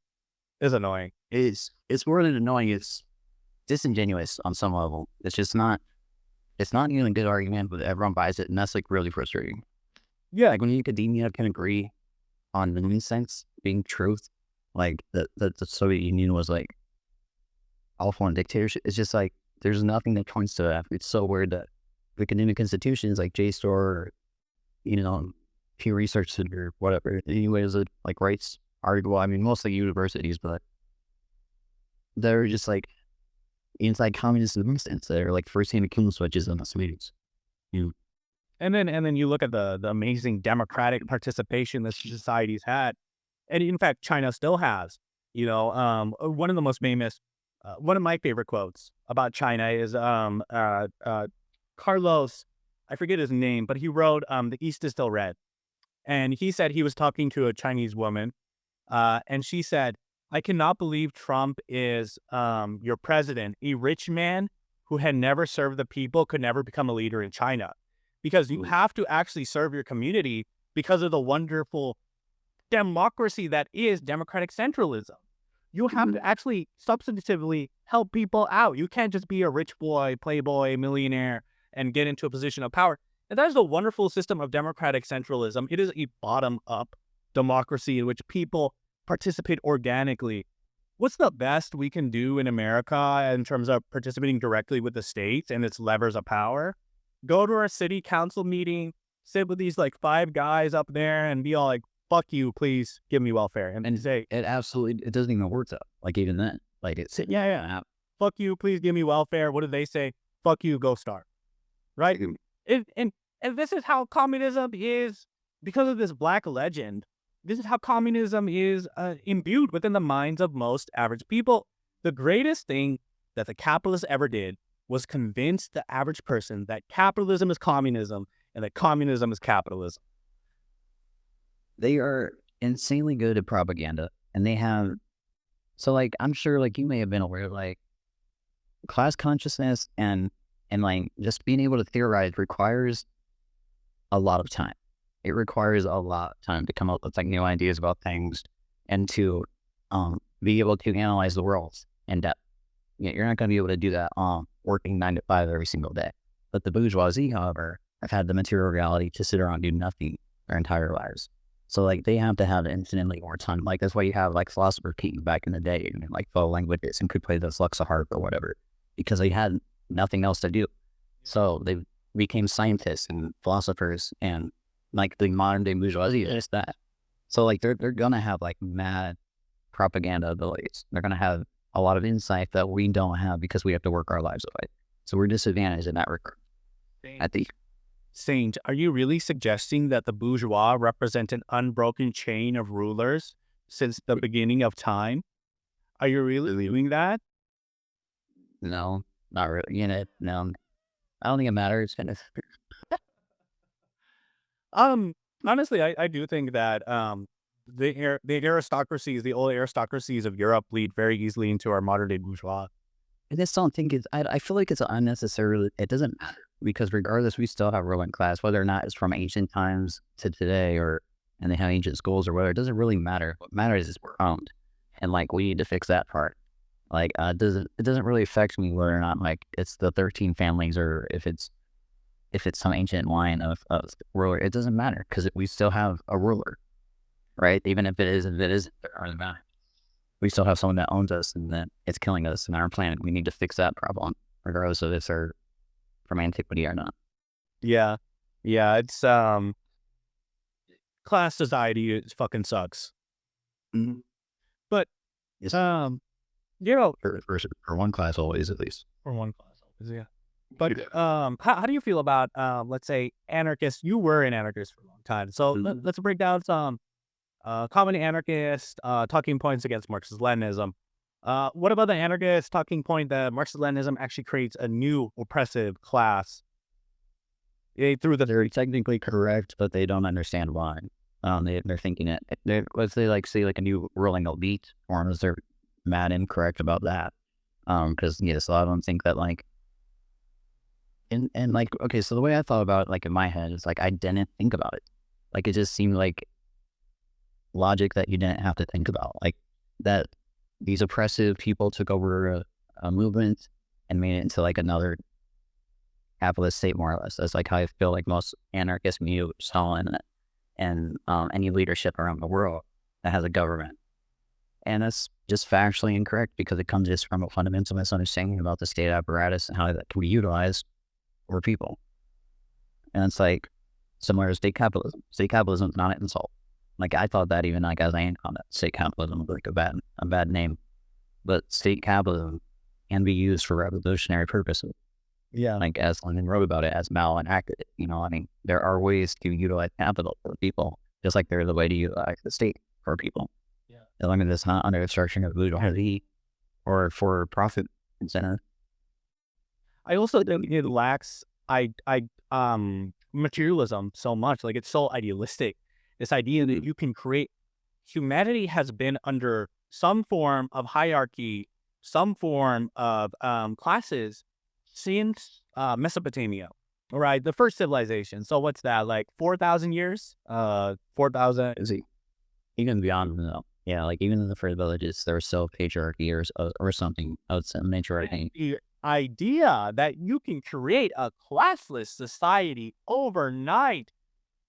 Speaker 1: It's annoying.
Speaker 2: It's more than annoying. It's disingenuous on some level. It's just not. It's not even a good argument, but everyone buys it, and that's like really frustrating.
Speaker 1: Yeah,
Speaker 2: Like when academia can agree on the mean sense being truth, like the Soviet Union was like awful and dictatorship. It's just like there's nothing that points to that. It's so weird that academic institutions like JSTOR or Pew Research Center, whatever. Anyways, like rights article. I mean, mostly universities, but they're just like anti-communist nonsense. They're like first-hand kill switches in the meetings. You
Speaker 1: and then you look at the amazing democratic participation that society's had, and in fact, China still has. One of the most famous, one of my favorite quotes about China is Carlos. I forget his name, but he wrote "The East is Still Red," and he said he was talking to a Chinese woman, and she said, "I cannot believe Trump is your president. A rich man who had never served the people could never become a leader in China, because you have to actually serve your community because of the wonderful democracy that is democratic centralism. You have to actually substantively help people out. You can't just be a rich boy, playboy, millionaire, and get into a position of power." And that is the wonderful system of democratic centralism. It is a bottom-up democracy in which people participate organically. What's the best we can do in America in terms of participating directly with the state and its levers of power? Go to our city council meeting, sit with these like 5 guys up there and be all like, "Fuck you, please give me welfare." And say,
Speaker 2: it absolutely it doesn't even work though. Like even then, like it's
Speaker 1: yeah, "Fuck you, please give me welfare." What do they say? "Fuck you, go starve." Right? And this is how communism is, because of this black legend. This is how communism is imbued within the minds of most average people. The greatest thing that the capitalists ever did was convince the average person that capitalism is communism and that communism is capitalism.
Speaker 2: they are insanely good at propaganda, and they have so like I'm sure like you may have been aware like class consciousness and like just being able to theorize requires a lot of time. It requires a lot of time to come up with like new ideas about things and to be able to analyze the world in depth. You're not going to be able to do that working 9 to 5 every single day. But the bourgeoisie, however, have had the material reality to sit around and do nothing their entire lives. So like they have to have infinitely more time. Like that's why you have like philosopher King back in the day and like follow languages and could play the Fluxa harp or whatever because they had nothing else to do. So they became scientists and philosophers and like the modern day bourgeoisie is that. So like they're gonna have like mad propaganda abilities. They're gonna have a lot of insight that we don't have because we have to work our lives away. So we're disadvantaged in that regard. At the
Speaker 1: Saint, are you really suggesting that the bourgeois represent an unbroken chain of rulers since the beginning of time? Are you really doing that?
Speaker 2: no, not really. No, I don't think it matters. Kind of.
Speaker 1: Um, Honestly, I do think that the aristocracies, the old aristocracies of Europe, lead very easily into our modern day bourgeois.
Speaker 2: I just don't think it's. I feel like it's unnecessarily. It doesn't matter because regardless, we still have ruling class, whether or not it's from ancient times to today, or and they have ancient schools or whatever. It doesn't really matter. What matters is we're owned, and like we need to fix that part. Like it doesn't really affect me whether or not like it's the 13 families or if it's some ancient line of ruler. It doesn't matter because we still have a ruler, right? Even if it isn't, it doesn't matter. We still have someone that owns us and that it's killing us and our planet. We need to fix that problem, regardless of if they're from antiquity or not.
Speaker 1: Yeah, yeah, it's class society is fucking sucks.
Speaker 2: Mm-hmm.
Speaker 1: But
Speaker 2: Yes.
Speaker 1: um, you know,
Speaker 2: For one class, always at least.
Speaker 1: for one class, yeah. But how do you feel about let's say anarchists? You were an anarchist for a long time, so let's break down some common anarchist talking points against Marxist Leninism. What about the anarchist talking point that Marxist Leninism actually creates a new oppressive class through the
Speaker 2: They're technically correct, but they don't understand why. They're thinking it. Let's say like see like a new ruling elite forms. They're mad incorrect about that. Because yes, a lot of them think that like and like okay, so the way I thought about it, like in my head, is like I didn't think about it. Like it just seemed like logic that you didn't have to think about. Like that these oppressive people took over a movement and made it into like another capitalist state, more or less. That's like how I feel like most anarchists view Stalin and any leadership around the world that has a government. And that's just factually incorrect because it comes just from a fundamental misunderstanding about the state apparatus and how that can be utilized for people. And it's like similar to state capitalism. State capitalism is not an insult. Like I thought that even like as I on it, state capitalism was like a bad name. But state capitalism can be used for revolutionary purposes.
Speaker 1: yeah.
Speaker 2: Like as Lenin wrote about it, as malenacted. I mean, there are ways to utilize capital for people, just like there's a way to utilize the state for people.
Speaker 1: Yeah.
Speaker 2: As long as it's not under obstruction of bourgeoisie or for profit incentive.
Speaker 1: I also think it lacks materialism so much. Like it's so idealistic. This idea that you can create humanity has been under some form of hierarchy, some form of classes since Mesopotamia. All right, the first civilization. So what's that? Like 4,000 years? 4,000.
Speaker 2: Is it even beyond though? Yeah, like even in the first villages, there was still patriarchy or something of some nature. I think.
Speaker 1: The idea that you can create a classless society overnight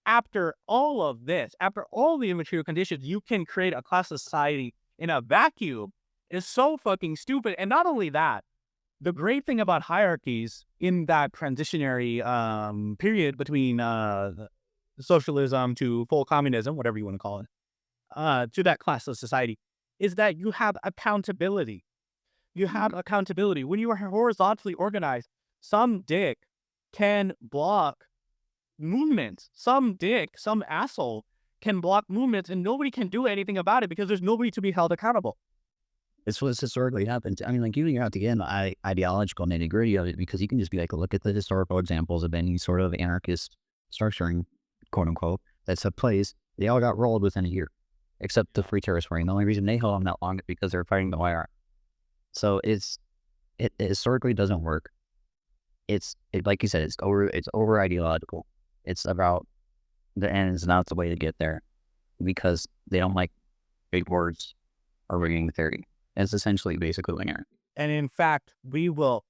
Speaker 1: after all of this, after all the immaterial conditions, you can create a class society in a vacuum is so fucking stupid. And not only that, the great thing about hierarchies in that transitionary period between socialism to full communism, whatever you want to call it, to that classless society, is that you have accountability. You have accountability. When you are horizontally organized, some dick can block movements. Some dick, some asshole can block movements and nobody can do anything about it because there's nobody to be held accountable.
Speaker 2: It's what's historically happened. I mean, like, you don't even have to get in the ideological nitty gritty of it because you can just be like, look at the historical examples of any sort of anarchist structuring, quote unquote, that took place. They all got rolled within a year, except the Free Terrorist Ring. The only reason they held on that long is because they were fighting the YR. So it historically doesn't work. Like you said, it's over ideological. It's about the ends, not the way to get there, because they don't like big words or rigging theory. It's essentially basically linear.
Speaker 1: And in fact, we will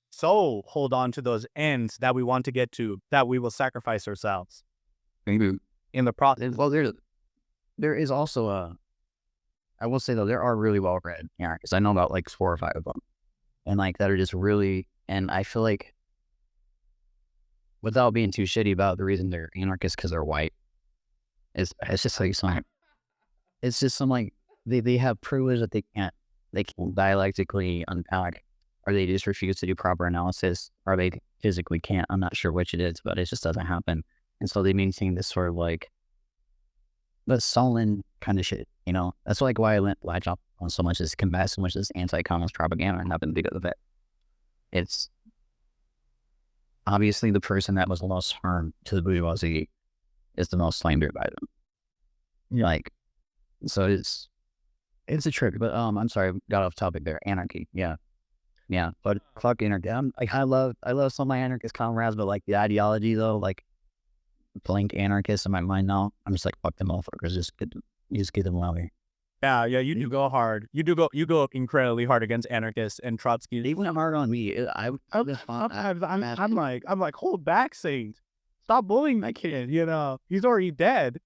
Speaker 1: so hold on to those ends that we want to get to that we will sacrifice ourselves
Speaker 2: Maybe.
Speaker 1: in the process.
Speaker 2: Well, there is also I will say though, there are really well read anarchists. I know about like 4 or 5 of them, and like that are just really. And I feel like, without being too shitty about the reason they're anarchists because they're white, it's just like some. It's just some like they have privilege that they can't dialectically unpack, or they just refuse to do proper analysis, or they physically can't. I'm not sure which it is, but it just doesn't happen. And so they maintain this sort of like the sullen kind of shit, That's like why I latch up on so much, combat so much this anti-communist propaganda, and nothing because of it. It's obviously the person that was the most harm to the bourgeoisie is the most slandered by them. Like, so it's a trick. But I'm sorry, I got off topic there. Anarchy, yeah. But fuck anarchy. I love some of my anarchist comrades, but like the ideology though, like blank anarchists in my mind now, I'm just like, fuck them motherfuckers. Just get them out here.
Speaker 1: Yeah, you do go hard. You go incredibly hard against anarchists and Trotsky.
Speaker 2: They went hard on me.
Speaker 1: I'm like, hold back, Saint. Stop bullying that kid. He's already dead.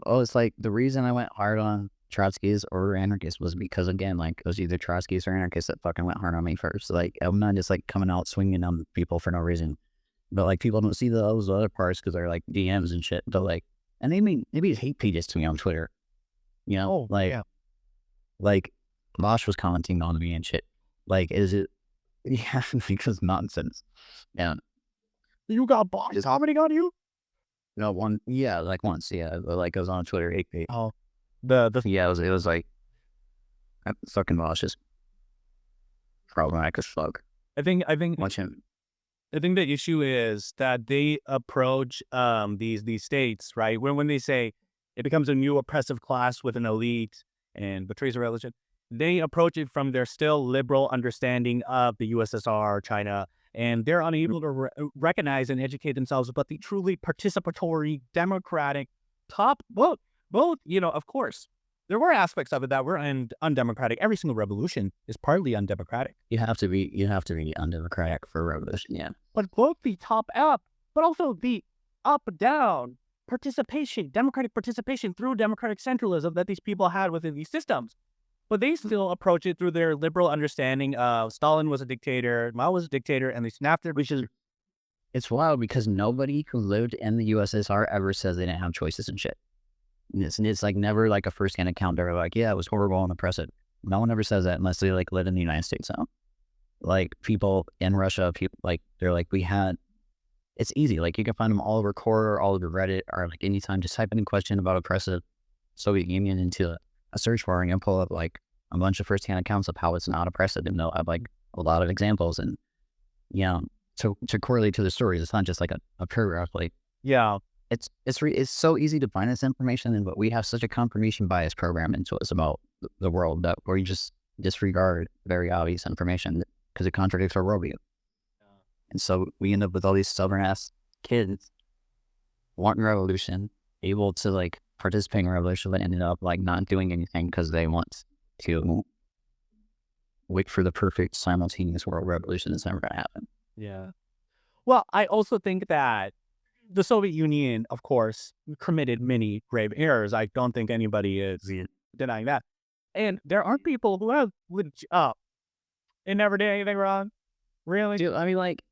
Speaker 2: Oh, it's like the reason I went hard on Trotskys or anarchists was because, again, like it was either Trotskys or anarchists that fucking went hard on me first. Like I'm not just like coming out swinging on people for no reason, but like people don't see those other parts because they're like DMs and shit. But like, and they made hate pages to me on Twitter. Like Bosch was commenting on me and shit. Like, is it Yeah, because nonsense. Yeah,
Speaker 1: You got bombs
Speaker 2: just
Speaker 1: vomiting on you?
Speaker 2: no one. Yeah, like once. Yeah, like I was on Twitter.
Speaker 1: Oh, the
Speaker 2: Yeah, it was like fucking malicious, problematic as fuck.
Speaker 1: I think I think
Speaker 2: Watch him.
Speaker 1: I think the issue is that they approach these states, right? When they say it becomes a new oppressive class with an elite and betrays a religion, they approach it from their still liberal understanding of the USSR, China, and they're unable to recognize and educate themselves about the truly participatory, democratic top. Both, of course, there were aspects of it that were undemocratic. Every single revolution is partly undemocratic.
Speaker 2: You have to be undemocratic for a revolution. Yeah,
Speaker 1: But both the top up, but also the up down participation, democratic participation through democratic centralism that these people had within these systems. But they still approach it through their liberal understanding of Stalin was a dictator, Mao was a dictator, and they snapped their
Speaker 2: which is it's wild because nobody who lived in the USSR ever says they didn't have choices and shit. And it's like never like a first-hand account. They're like, yeah, it was horrible and oppressive. No one ever says that unless they like live in the United States. So like people in Russia, people like they're like we had. It's easy. Like you can find them all over Quora, all over Reddit, or like anytime. Just type in a question about oppressive Soviet Union into a search bar and you'll pull up like a bunch of first-hand accounts of how it's not oppressive, and they'll have like a lot of examples. And yeah, to correlate to the stories, it's not just like a paragraph. Like
Speaker 1: yeah,
Speaker 2: it's so easy to find this information, but we have such a confirmation bias program into us about the world that we just disregard very obvious information because it contradicts our worldview. And so we end up with all these stubborn ass kids wanting revolution, able to like participate in revolution, but ended up like not doing anything because they want to wait for the perfect simultaneous world revolution that's never going to happen.
Speaker 1: yeah. Well, I also think that the Soviet Union, of course, committed many grave errors. I don't think anybody is denying that. And there are people who have and never did anything wrong. Really?
Speaker 2: Dude, I mean, like,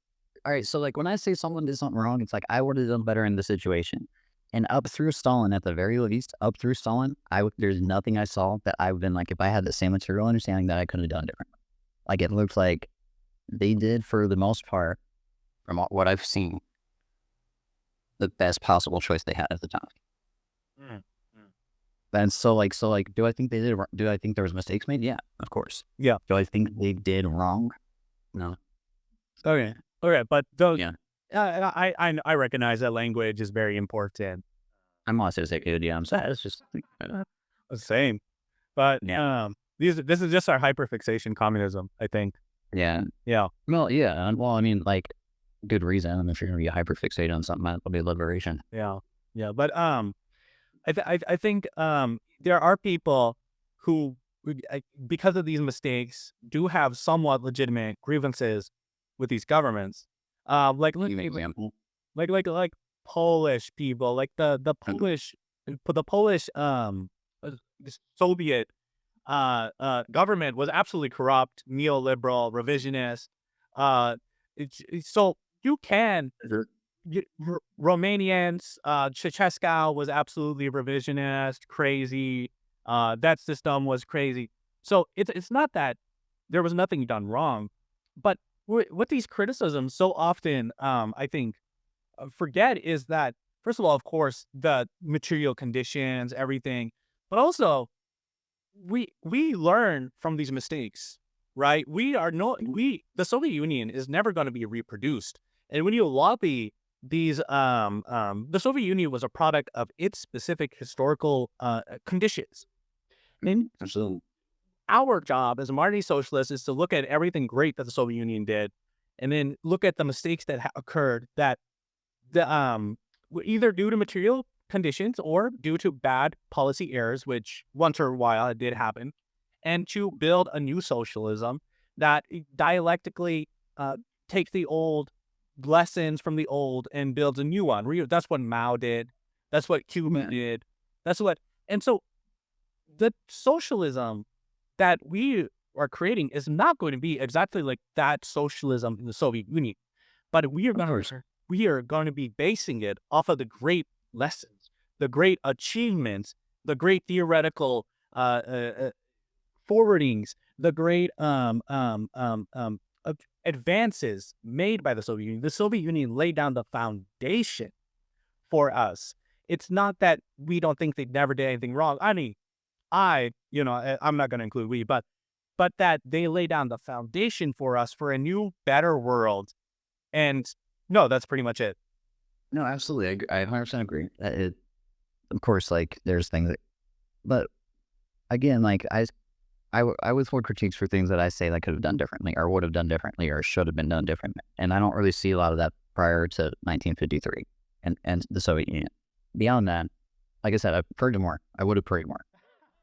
Speaker 2: all right, so like when I say someone did something wrong, it's like I would have done better in the situation. And up through Stalin, at the very least, up through Stalin, there's nothing I saw that I've been like, if I had the same material understanding that I could have done different. Like it looked like they did, for the most part, from what I've seen, the best possible choice they had at the time.
Speaker 1: Mm, mm.
Speaker 2: And so like, do I think they did? Do I think there was mistakes made? Yeah, of course.
Speaker 1: Yeah.
Speaker 2: Do I think they did wrong? No.
Speaker 1: Okay. Okay. But those,
Speaker 2: Yeah.
Speaker 1: I recognize that language is very important.
Speaker 2: I'm not saying it's good. Yeah, I'm sad. It's just
Speaker 1: Same. But
Speaker 2: yeah,
Speaker 1: this is just our hyperfixation communism, I think.
Speaker 2: yeah.
Speaker 1: Yeah.
Speaker 2: Well, yeah. Well, I mean, like, good reason. I mean, if you're gonna be hyperfixated on something, that'll be liberation.
Speaker 1: Yeah. Yeah. But I think there are people who, because of these mistakes, do have somewhat legitimate grievances with these governments. Like
Speaker 2: Give me an example.
Speaker 1: like Polish people, like the Polish uh, Soviet government was absolutely corrupt, neoliberal, revisionist. So you can Romanians, Ceausescu was absolutely revisionist, crazy. That system was crazy. So it's not that there was nothing done wrong, but what these criticisms so often, I think, forget is that, first of all, of course, the material conditions, everything, but also we learn from these mistakes, right? The Soviet Union is never going to be reproduced, and when you lobby these, the Soviet Union was a product of its specific historical conditions. And
Speaker 2: Absolutely.
Speaker 1: our job as a Marxist socialist is to look at everything great that the Soviet Union did, and then look at the mistakes that occurred that were either due to material conditions or due to bad policy errors, which once in a while it did happen, and to build a new socialism that dialectically takes the old lessons from the old and builds a new one. That's what Mao did. That's what Cuba did. That's what, and so the socialism that we are creating is not going to be exactly like that socialism in the Soviet Union, but we are going to be basing it off of the great lessons, the great achievements, the great theoretical forwardings, the great advances made by the Soviet Union. The Soviet Union laid down the foundation for us. It's not that we don't think they never did anything wrong. I mean, I'm not going to include we, but that they lay down the foundation for us for a new, better world. And no, that's pretty much it.
Speaker 2: No, absolutely. I 100% agree. Of course, like there's things that, but again, like I withhold critiques for things that I say I could have done differently or would have done differently or should have been done differently. And I don't really see a lot of that prior to 1953 and the Soviet Union. Beyond that, like I said, I preferred more. I would have preferred more.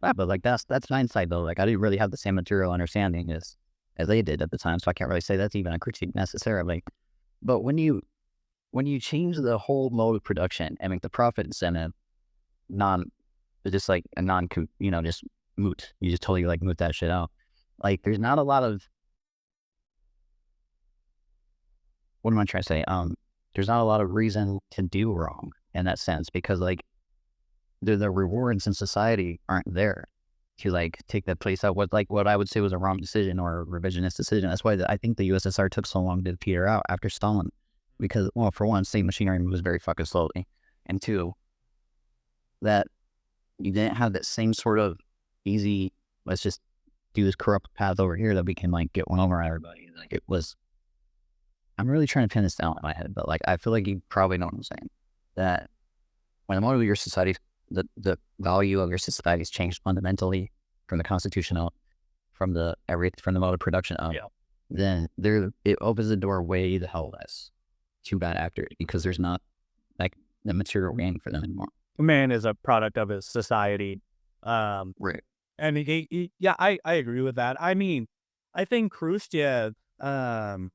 Speaker 2: But like that's hindsight though. Like I didn't really have the same material understanding as they did at the time, so I can't really say that's even a critique necessarily. But when you change the whole mode of production and make the profit incentive just like a just moot. You just totally like moot that shit out. Like there's not a lot of, what am I trying to say? There's not a lot of reason to do wrong in that sense because like the rewards in society aren't there to like take that place out. What I would say was a wrong decision or a revisionist decision. That's why I think the USSR took so long to peter out after Stalin, because well, for one, state machinery moves very fucking slowly, and two, that you didn't have that same sort of easy, let's just do this corrupt path over here that we can like get one over on everybody. Like it was, I'm really trying to pin this down in my head, but like I feel like you probably know what I'm saying. That when the mode of your society, the value of your society has changed fundamentally from the constitution out, from the mode of production up, then it opens the door way the hell less to bad actors because there's not like the material gain for them anymore.
Speaker 1: Man is a product of his society.
Speaker 2: Right.
Speaker 1: And I agree with that. I mean, I think Khrushchev, going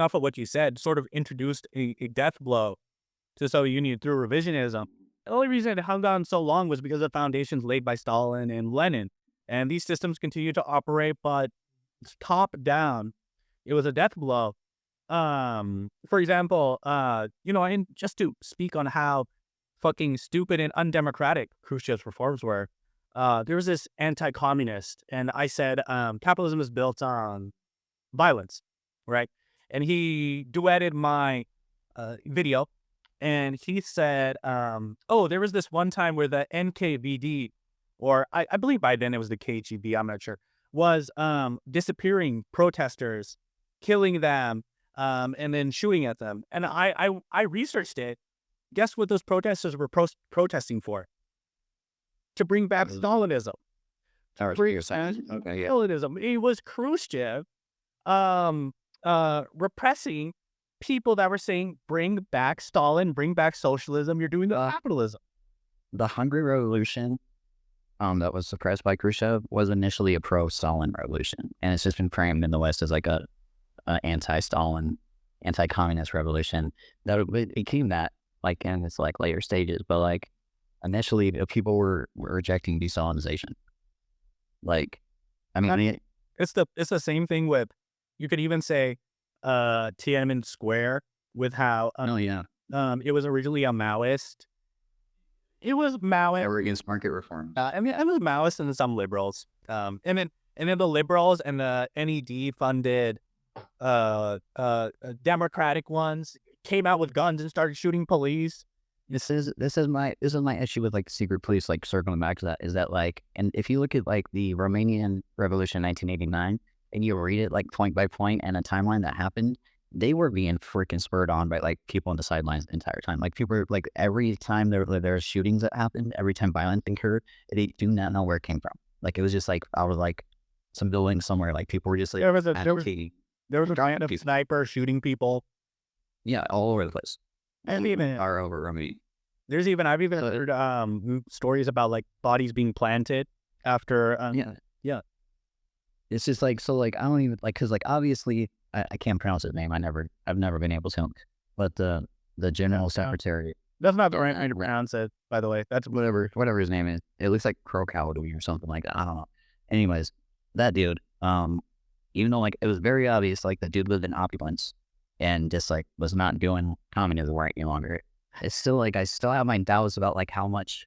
Speaker 1: off of what you said, sort of introduced a death blow to the Soviet Union through revisionism. The only reason it hung on so long was because of the foundations laid by Stalin and Lenin. And these systems continue to operate, but top down, it was a death blow. For example, and just to speak on how fucking stupid and undemocratic Khrushchev's reforms were, there was this anti-communist, and I said, capitalism is built on violence, right? And he duetted my video, and he said, there was this one time where the NKVD, or I believe by then it was the KGB, I'm not sure, was disappearing protesters, killing them, and then shooting at them. And I researched it. Guess what those protesters were protesting for? To bring back Stalinism. Stalinism. It was Khrushchev repressing people that were saying, bring back Stalin, bring back socialism, you're doing the capitalism.
Speaker 2: The Hungary Revolution that was suppressed by Khrushchev was initially a pro-Stalin revolution. And it's just been framed in the West as like a anti-Stalin, anti-communist revolution. That it became that like in its like later stages. But like initially people were rejecting de-Stalinization. Like, I mean,
Speaker 1: it's the same thing with, you could even say Tiananmen Square with how it was originally a Maoist. It was Maoist.
Speaker 2: They were against market reform.
Speaker 1: I mean, it was Maoist and some liberals. And then the liberals and the NED funded democratic ones came out with guns and started shooting police.
Speaker 2: This is my issue with like secret police, like circling back to that, is that like, and if you look at like the Romanian Revolution in 1989 and you read it like point by point and a timeline that happened, they were being freaking spurred on by like people on the sidelines the entire time. Like people were like, every time there were shootings that happened, every time violence occurred, they do not know where it came from. Like it was just like out of like some building somewhere, like people were just like,
Speaker 1: there was a giant of sniper shooting people.
Speaker 2: Yeah, all over the place.
Speaker 1: And even
Speaker 2: are over Romania.
Speaker 1: I've even heard stories about like bodies being planted after. Yeah.
Speaker 2: It's just like, so like, I don't even like, cause like, obviously I can't pronounce his name. I've never been able to, but the general secretary.
Speaker 1: That's not the right way to pronounce it, by the way. That's
Speaker 2: whatever his name is. It looks like Krokowski or something like that. I don't know. Anyways, that dude, even though like, it was very obvious, like the dude lived in opulence and just like was not doing communism right any longer. It's still like, I still have my doubts about like how much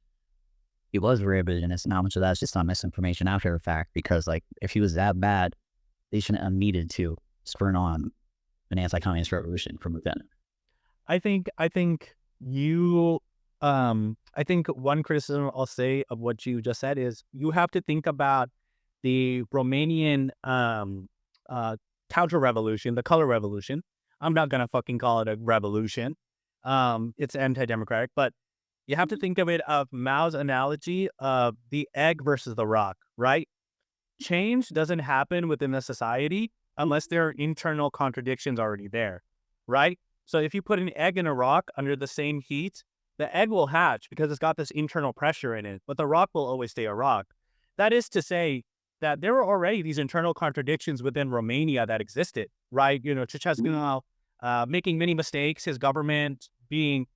Speaker 2: he was revisionist and how much of that's just on misinformation after the fact, because like if he was that bad, they shouldn't have needed to spurring on an anti-communist revolution from within.
Speaker 1: I think you I think one criticism I'll say of what you just said is you have to think about the Romanian counter revolution, the color revolution. I'm not gonna fucking call it a revolution. It's anti-democratic, but you have to think of it of Mao's analogy of the egg versus the rock, right? Change doesn't happen within the society unless there are internal contradictions already there, right? So if you put an egg in a rock under the same heat, the egg will hatch because it's got this internal pressure in it, but the rock will always stay a rock. That is to say that there were already these internal contradictions within Romania that existed, right? You know, Ceausescu making many mistakes, his government being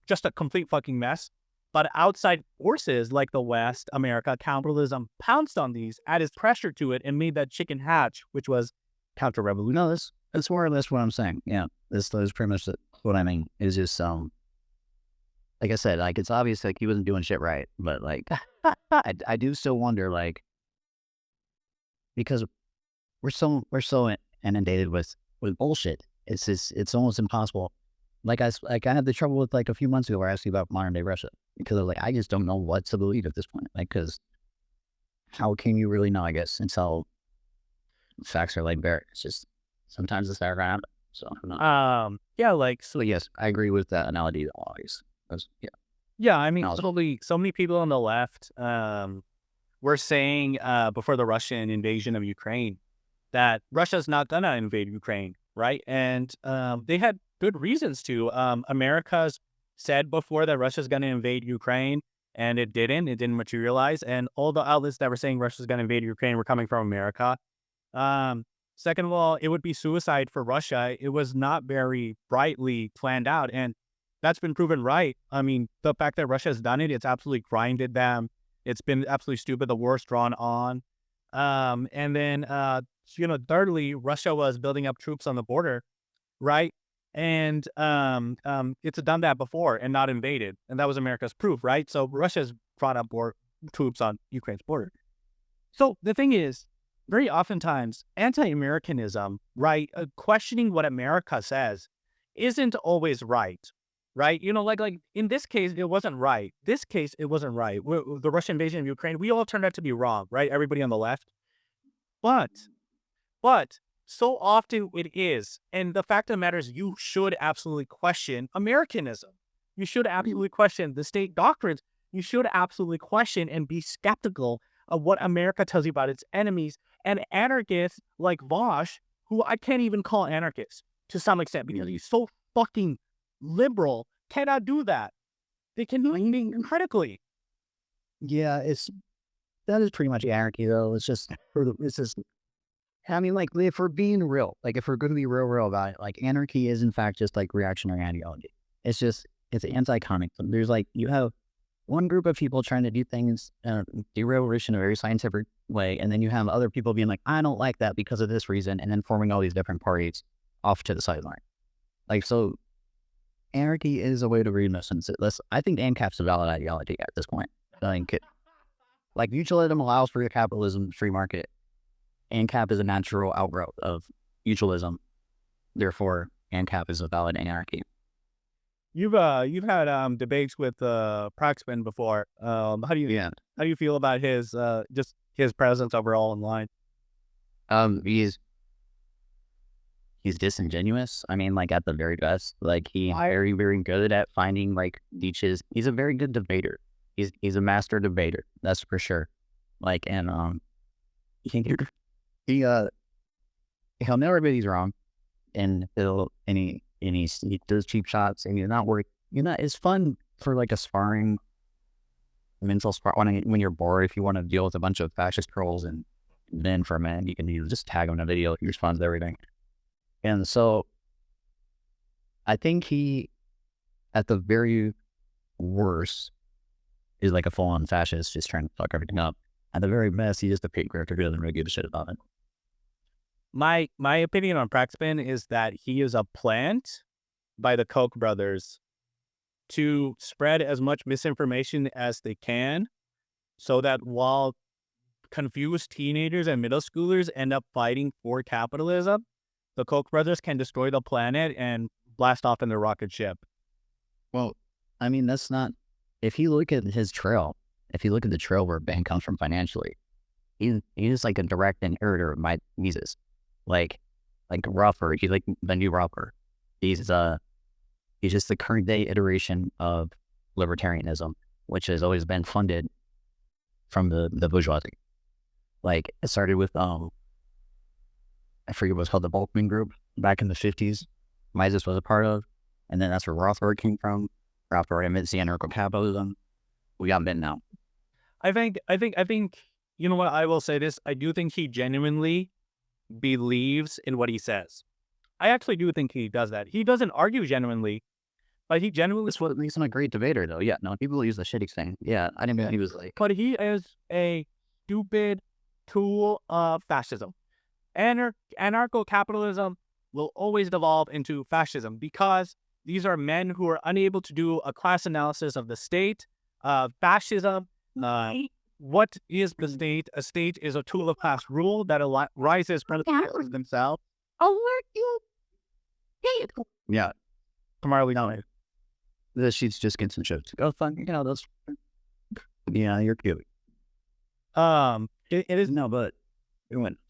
Speaker 1: just a complete fucking mess. But outside forces like the West, America, capitalism pounced on these, added pressure to it, and made that chicken hatch, which was counter-revolution.
Speaker 2: No, that's more or less what I'm saying. Yeah, this is pretty much what I mean. Is just like I said, like it's obvious like he wasn't doing shit right, but like I do still wonder like because we're so inundated with bullshit. It's just it's almost impossible. Like I had the trouble with like a few months ago where I asked you about modern day Russia because I was like I just don't know what to believe at this point. Like because how can you really know? I guess until facts are laid bare. It's just sometimes it's not around. So I'm not.
Speaker 1: Yeah, like
Speaker 2: So yes, I agree with that analogy always. Yeah.
Speaker 1: yeah, I mean,
Speaker 2: No,
Speaker 1: so many people on the left were saying before the Russian invasion of Ukraine that Russia's not gonna invade Ukraine, right? And they had good reasons to. America's said before that Russia's gonna invade Ukraine, and it didn't. It didn't materialize. And all the outlets that were saying Russia's gonna invade Ukraine were coming from America. Second of all, it would be suicide for Russia. It was not very brightly planned out, and that's been proven right. I mean, the fact that Russia has done it, it's absolutely grinded them. It's been absolutely stupid. The war's drawn on. And then, thirdly, Russia was building up troops on the border, right? And it's done that before and not invaded. And that was America's proof, right? So Russia's brought up more troops on Ukraine's border. So the thing is, very oftentimes, anti-Americanism, right, questioning what America says, isn't always right, right? You know, like in this case, it wasn't right. This case, it wasn't right. The Russian invasion of Ukraine, we all turned out to be wrong, right? Everybody on the left. But, but so often it is. And the fact of the matter is, you should absolutely question Americanism. You should absolutely question the state doctrines. You should absolutely question and be skeptical of what America tells you about its enemies. And anarchists like Vosh, who I can't even call anarchists to some extent because he's so fucking liberal, cannot do that. They can do anything critically.
Speaker 2: yeah, that is pretty much anarchy though. It's just I mean like if we're being real, like if we're going to be real about it, like anarchy is in fact just like reactionary ideology. It's anti-communism. There's like you have one group of people trying to do things, do revolution in a very scientific way, and then you have other people being like, I don't like that because of this reason, and then forming all these different parties off to the sideline. Like, so anarchy is a way to read this. I think ANCAP's a valid ideology at this point. Like mutualism allows for capitalism, free market. ANCAP is a natural outgrowth of mutualism. Therefore, ANCAP is a valid anarchy.
Speaker 1: You've had debates with Praxman before. How do you feel about his just his presence overall online?
Speaker 2: He's disingenuous. I mean, like at the very best, like he's very, very good at finding like niches. He's a very good debater. He's a master debater. That's for sure. Like, and he'll know everybody's wrong, and he does cheap shots, and you're not worried. It's fun for like a sparring, mental spar when you're bored. If you want to deal with a bunch of fascist trolls, and then for a minute you can just tag him in a video. He responds to everything, and so I think he, at the very worst, is like a full-on fascist, just trying to fuck everything up. At the very best, he's just a paid character who doesn't really give a shit about it.
Speaker 1: My opinion on Praxman is that he is a plant by the Koch brothers to spread as much misinformation as they can, so that while confused teenagers and middle schoolers end up fighting for capitalism, the Koch brothers can destroy the planet and blast off in their rocket ship.
Speaker 2: Well, I mean, that's not. If you look at his trail, if you look at the trail where Ben comes from financially, he's like a direct inheritor of Mises, like Rothbard. He's like the new Rothbard. He's just the current day iteration of libertarianism, which has always been funded from the bourgeoisie. Like it started with I forget what's called the Volkman Group back in the 50s. Mises was a part of, and then that's where Rothbard came from. Rothbard admits the anarcho-capitalism. We got Ben now.
Speaker 1: I think, you know what, I will say this. I do think he genuinely believes in what he says. I actually do think he does that. He doesn't argue genuinely, but he genuinely...
Speaker 2: That's what makes him a great debater, though. Yeah, no, people use the shitty thing. Yeah, I didn't mean he was like...
Speaker 1: But he is a stupid tool of fascism. Anarcho-capitalism will always devolve into fascism because these are men who are unable to do a class analysis of the state. Fascism, what is the state? A state is a tool of class rule that arises from themselves.
Speaker 2: Yeah.
Speaker 1: Primarily not.
Speaker 2: The sheets just get some shows. Oh, fun. You know, those... Yeah, you're cute.
Speaker 1: It is...
Speaker 2: No, but...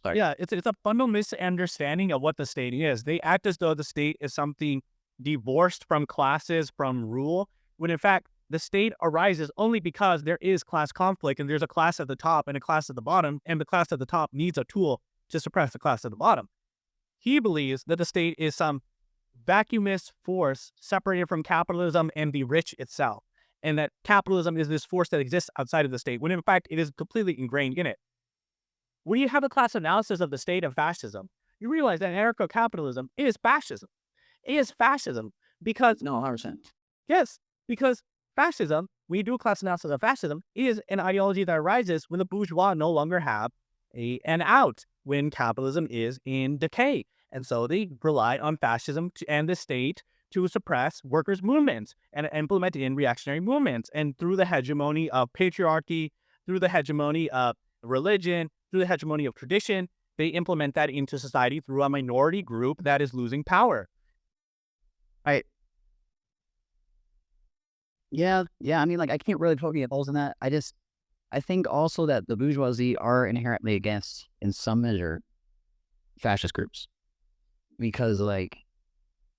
Speaker 2: Sorry.
Speaker 1: Yeah, it's a fundamental misunderstanding of what the state is. They act as though the state is something divorced from classes, from rule, when in fact the state arises only because there is class conflict and there's a class at the top and a class at the bottom, and the class at the top needs a tool to suppress the class at the bottom. He believes that the state is some vacuumous force separated from capitalism and the rich itself, and that capitalism is this force that exists outside of the state, when in fact it is completely ingrained in it. When you have a class analysis of the state of fascism, you realize that anarcho-capitalism is fascism. It is fascism because...
Speaker 2: No, 100%.
Speaker 1: Yes, because fascism, when you do a class analysis of fascism, is an ideology that arises when the bourgeois no longer have an out, when capitalism is in decay. And so they rely on fascism and the state to suppress workers' movements and implement in reactionary movements. And through the hegemony of patriarchy, through the hegemony of religion, through the hegemony of tradition, they implement that into society through a minority group that is losing power.
Speaker 2: Yeah. I mean, like, I can't really poke holes in that. I think also that the bourgeoisie are inherently against, in some measure, fascist groups, because like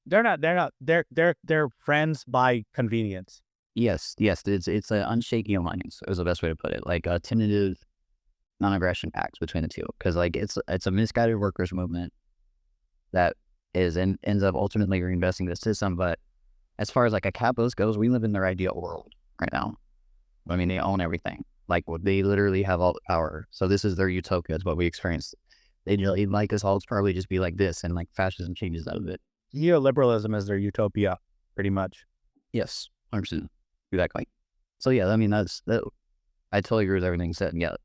Speaker 1: they're friends by convenience.
Speaker 2: Yes, it's an unshaky alliance is the best way to put it. Like a tentative non-aggression pacts between the two, because like it's a misguided workers movement that ends up ultimately reinvesting the system. But as far as like a capitalist goes, we live in their ideal world right now. I mean, they own everything. Like they literally have all the power. So this is their utopia. It's what we experience. They'd like us all to probably just be like this, and like fascism changes out of it.
Speaker 1: Neoliberalism is their utopia, pretty much.
Speaker 2: Yes, 100%. Exactly. So yeah, I mean that. I totally agree with everything said. Yeah,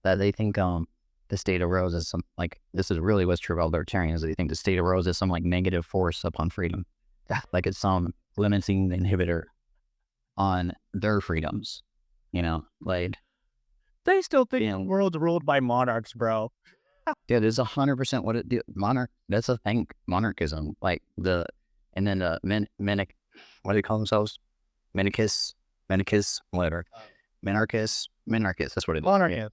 Speaker 2: that they think the state arose as some, like, this is really what's true about libertarians. They think the state arose as some like negative force upon freedom, like it's some limiting inhibitor on their freedoms. You know, like
Speaker 1: they still think the world's ruled by monarchs, bro.
Speaker 2: Yeah, there's 100% what it do. That's a thing. Monarchism, like and then what do they call themselves? Menarchists, whatever. Menarchists. That's what it is.
Speaker 1: Monarchist.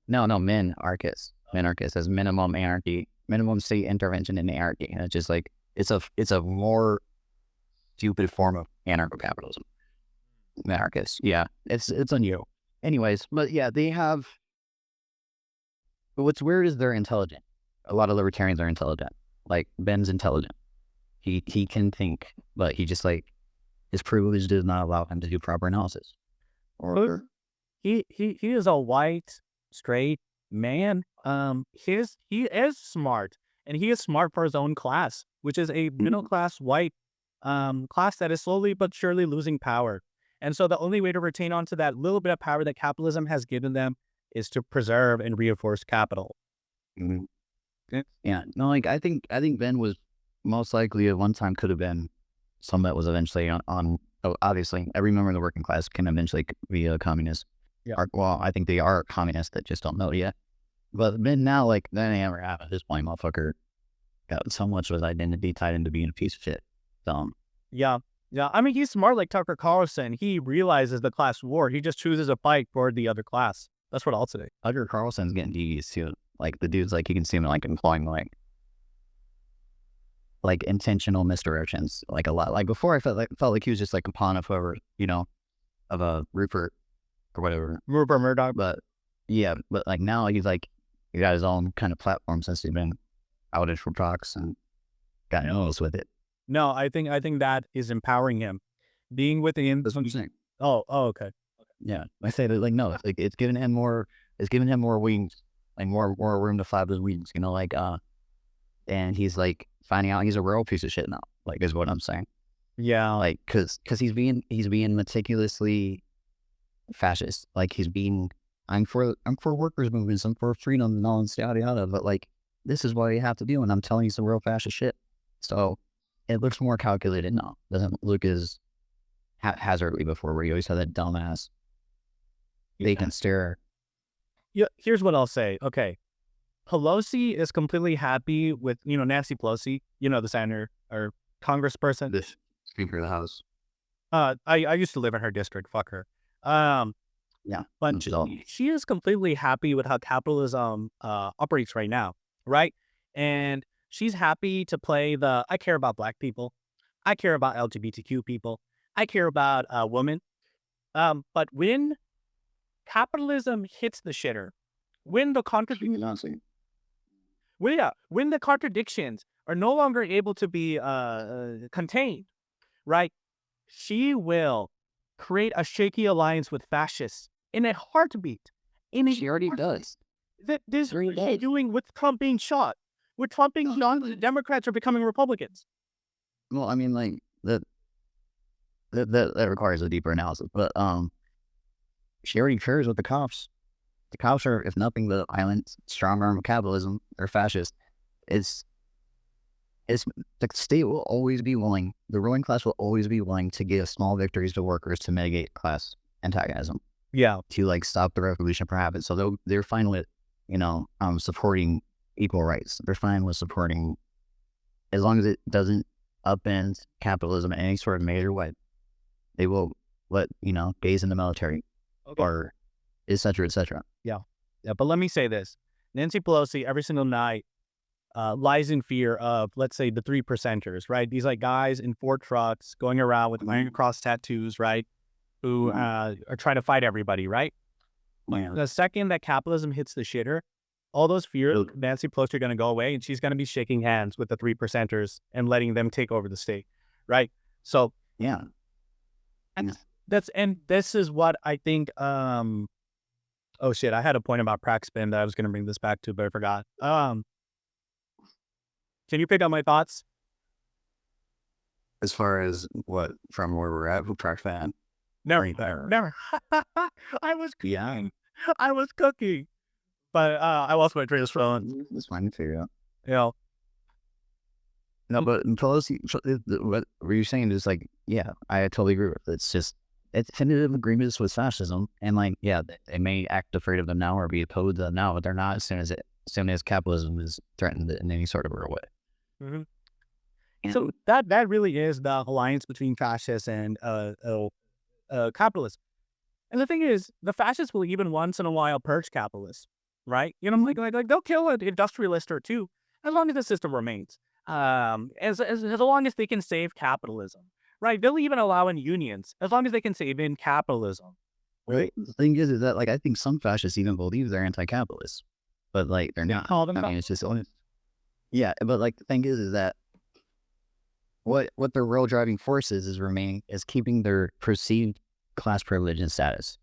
Speaker 2: No, menarchists. Menarchists as minimum anarchy, minimum state intervention in anarchy. And it's just like it's a more stupid form of anarcho-capitalism. Menarchists. Yeah, it's on you. Anyways, but yeah, they have. But what's weird is they're intelligent. A lot of libertarians are intelligent. Like Ben's intelligent. He can think, but he just like his privilege does not allow him to do proper analysis. Or
Speaker 1: he is a white straight man. He is smart, and he is smart for his own class, which is a middle class white class that is slowly but surely losing power. And so the only way to retain onto that little bit of power that capitalism has given them is to preserve and reinforce capital.
Speaker 2: Mm-hmm. Yeah, no, like I think Ben was most likely at one time could have been some that was eventually on obviously every member of the working class can eventually be a communist.
Speaker 1: Yeah.
Speaker 2: Well, I think they are communists that just don't know it yet. But Ben now, like, that ain't ever happened at this point, motherfucker. got so much of his identity tied into being a piece of shit. So
Speaker 1: Yeah. Yeah. I mean, he's smart like Tucker Carlson. He realizes the class war. He just chooses a fight for the other class. That's what I'll say.
Speaker 2: Tucker Carlson's getting DVs too. Like the dude's like, you can see him like employing like intentional misdirections like a lot. Like before, I felt like he was just like a pawn of whoever, of a Rupert or whatever.
Speaker 1: Rupert Murdoch.
Speaker 2: But yeah, but like now he got his own kind of platform since he's been outed from Fox and got nose with it.
Speaker 1: No, I think that is empowering him. Being within.
Speaker 2: That's what I'm saying.
Speaker 1: Oh, okay.
Speaker 2: Yeah, I say that like no, like it's giving him more wings, like more room to flap his wings. And he's like finding out he's a real piece of shit now. Like is what I'm saying.
Speaker 1: Yeah.
Speaker 2: Like because he's being meticulously fascist. Like I'm for workers' movements. I'm for freedom and all this yada yada. But like this is what you have to do, and I'm telling you some real fascist shit. So it looks more calculated now. Doesn't look as haphazardly before, where you always have that dumbass vacant stare.
Speaker 1: Yeah. Here's what I'll say. Okay. Pelosi is completely happy with, Nancy Pelosi, the senator or congressperson.
Speaker 2: The Speaker of the House.
Speaker 1: I used to live in her district. Fuck her.
Speaker 2: Yeah.
Speaker 1: But she is completely happy with how capitalism operates right now, right? And she's happy to play I care about black people. I care about LGBTQ people. I care about women. But when capitalism hits the shitter, when the contradictions are no longer able to be contained, right? She will create a shaky alliance with fascists in a heartbeat.
Speaker 2: She already does.
Speaker 1: This is doing with Trump being shot. With Trump being shot, the Democrats are becoming Republicans.
Speaker 2: Well, I mean, like that requires a deeper analysis. But she already shares with the cops. The cops are, if nothing but violent, strong arm of capitalism. They're fascist. It's the state will always be willing. The ruling class will always be willing to give small victories to workers to mitigate class antagonism.
Speaker 1: Yeah.
Speaker 2: To like stop the revolution from happening. So they're fine with supporting equal rights. They're fine with supporting, as long as it doesn't upend capitalism in any sort of major way. They will let gays in the military, or et cetera, et cetera.
Speaker 1: Yeah. But let me say this: Nancy Pelosi every single night lies in fear of, let's say, the 3%ers, right? These like guys in Ford trucks going around with iron cross tattoos, right? Who are trying to fight everybody, right? The second that capitalism hits the shitter, all those fears of Nancy Pelosi are going to go away, and she's going to be shaking hands with the 3%ers and letting them take over the state, right? So
Speaker 2: yeah,
Speaker 1: and this is what I think. Oh shit, I had a point about Praxpin that I was going to bring this back to, but I forgot. Can you pick up my thoughts?
Speaker 2: As far as what, from where we're at, who track fan?
Speaker 1: Never. I was cooking. But I lost my train of thought.
Speaker 2: It's fine to figure out.
Speaker 1: Yeah.
Speaker 2: No, but Pelosi, what were you saying is like, yeah, I totally agree with it. It's just, it's tentative agreements with fascism. And like, yeah, they may act afraid of them now or be opposed to them now, but they're not as soon as capitalism is threatened in any sort of real way.
Speaker 1: Mm-hmm. So that really is the alliance between fascists and capitalists. And the thing is, the fascists will even once in a while purge capitalists, right? Like they'll kill an industrialist or two as long as the system remains. As long as they can save capitalism, right? They'll even allow in unions as long as they can save in capitalism.
Speaker 2: Right. The thing is that like I think some fascists even believe they're anti-capitalist, but like they're not. I mean, it's just honest. Yeah, but like the thing is that what their real driving force is keeping their perceived class privilege and status.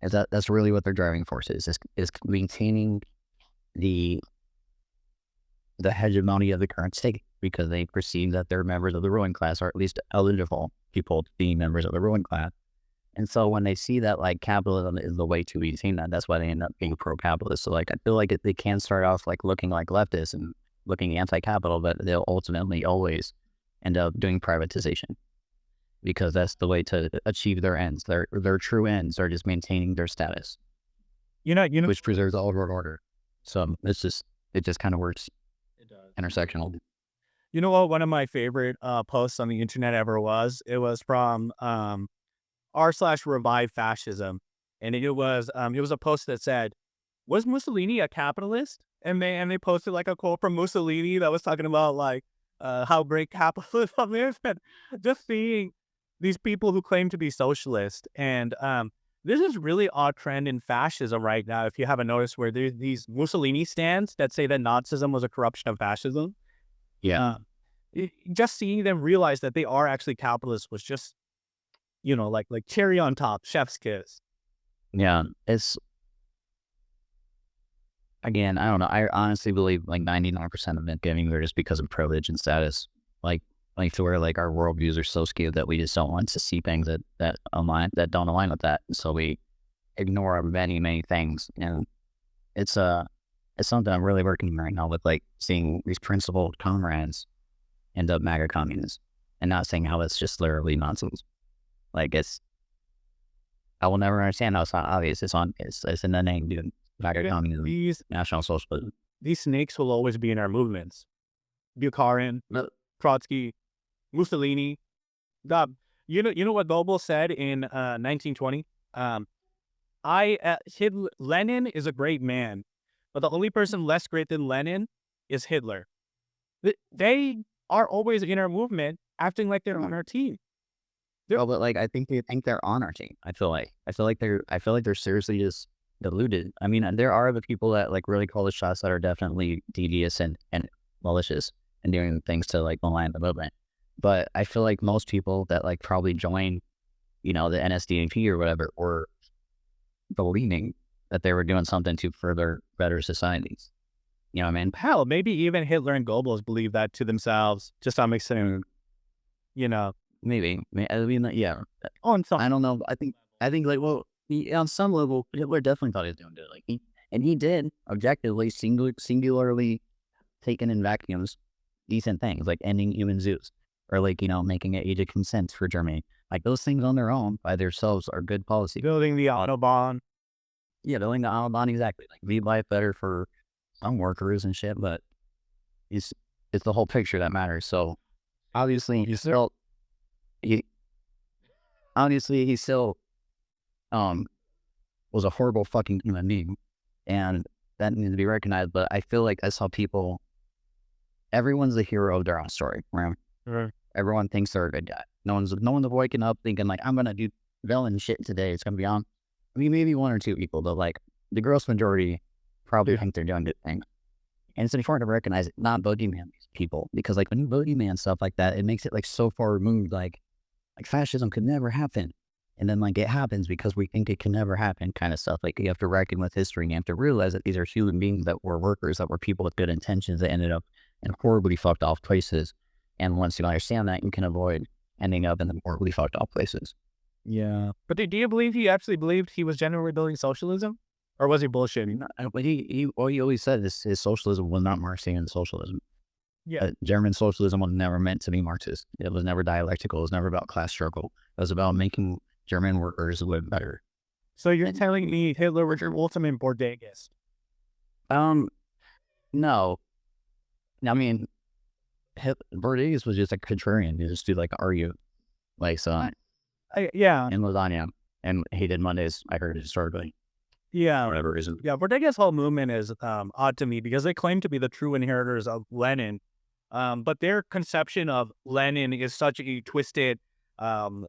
Speaker 2: And that's really what their driving force is maintaining the hegemony of the current state, because they perceive that they're members of the ruling class, or at least eligible people to be members of the ruling class. And so when they see that like capitalism is the way to maintain that, that's why they end up being pro-capitalist. So like I feel like they can start off like looking like leftists and looking anti-capital, but they'll ultimately always end up doing privatization, because that's the way to achieve their ends. Their true ends are just maintaining their status, which preserves all world order. So it just kind of works.
Speaker 1: It does.
Speaker 2: Intersectional.
Speaker 1: You know what? One of my favorite posts on the internet ever was. It was from r/revive fascism, and it was a post that said, "Was Mussolini a capitalist?" And they posted like a quote from Mussolini that was talking about like how great capitalism is, and just seeing these people who claim to be socialist. And this is really odd trend in fascism right now. If you haven't noticed, where there's these Mussolini stands that say that Nazism was a corruption of fascism.
Speaker 2: Yeah.
Speaker 1: Uh, just seeing them realize that they are actually capitalists was just, like cherry on top, chef's kiss.
Speaker 2: Yeah. It's, again, I don't know. I honestly believe like 99% of it getting there just because of privilege and status. Like, like to where like our worldviews are so skewed that we just don't want to see things that don't align with that. So we ignore many, many things. And it's it's something I'm really working on right now with, like seeing these principled comrades end up MAGA communists and not saying how it's just literally nonsense. Like I will never understand how it's not obvious. It's in the name, dude. MAGA communism,
Speaker 1: These
Speaker 2: National Socialism.
Speaker 1: these snakes will always be in our movements. Bukharin,
Speaker 2: No.
Speaker 1: Trotsky, Mussolini. The, you know what Goebbels said in 1920? Um, Lenin is a great man, but the only person less great than Lenin is Hitler. They are always in our movement, acting like they're on our team.
Speaker 2: Oh, but like I think they think they're on our team. I feel like they're seriously just deluded. I mean, there are the people that like really call the shots that are definitely devious and malicious and doing things to like malign the movement. But I feel like most people that like probably join, the NSDAP or whatever, were believing that they were doing something to further better societies. You know what I mean?
Speaker 1: Hell, maybe even Hitler and Goebbels believe that to themselves, just to some extent. You know,
Speaker 2: Maybe. I mean, like, yeah.
Speaker 1: on some
Speaker 2: I don't know. I think like, well, on some level, Hitler definitely thought he was doing good. Like he did objectively, singularly taken in vacuums, decent things like ending human zoos or like, making an age of consent for Germany. Like those things on their own by themselves are good policy.
Speaker 1: building the Autobahn.
Speaker 2: Yeah, building the Autobahn, exactly. Like leave life better for some workers and shit, but it's it's the whole picture that matters. So obviously he he still um was a horrible fucking human being, and that needs to be recognized. But I feel like that's how people. Everyone's the hero of their own story, right?
Speaker 1: Right.
Speaker 2: Everyone thinks they're a good guy. No one's waking up thinking like I'm gonna do villain shit today. It's gonna be on. I mean, maybe one or two people, but like the gross majority probably think they're doing good things. And it's important to recognize it, not boogeyman people, because like when you boogeyman stuff like that, it makes it like so far removed, like fascism could never happen. And then like it happens because we think it can never happen kind of stuff. Like you have to reckon with history and you have to realize that these are human beings that were workers, that were people with good intentions that ended up in horribly fucked off places. And once you understand that, you can avoid ending up in the horribly fucked off places.
Speaker 1: Yeah. But do you believe he actually believed he was genuinely building socialism? Or was he bullshitting?
Speaker 2: But he always said his socialism was not Marxian socialism.
Speaker 1: Yeah.
Speaker 2: German socialism was never meant to be Marxist. It was never dialectical. It was never about class struggle. It was about making German workers live better.
Speaker 1: So you're telling me Hitler was your ultimate Bordegas?
Speaker 2: No. I mean, Borges was just a contrarian. He just do like argue, like so,
Speaker 1: Yeah.
Speaker 2: in lasagna, and he did Mondays. I heard historically,
Speaker 1: Yeah.
Speaker 2: for whatever reason.
Speaker 1: Yeah. Bordegas' whole movement is odd to me because they claim to be the true inheritors of Lenin. But their conception of Lenin is such a twisted, um,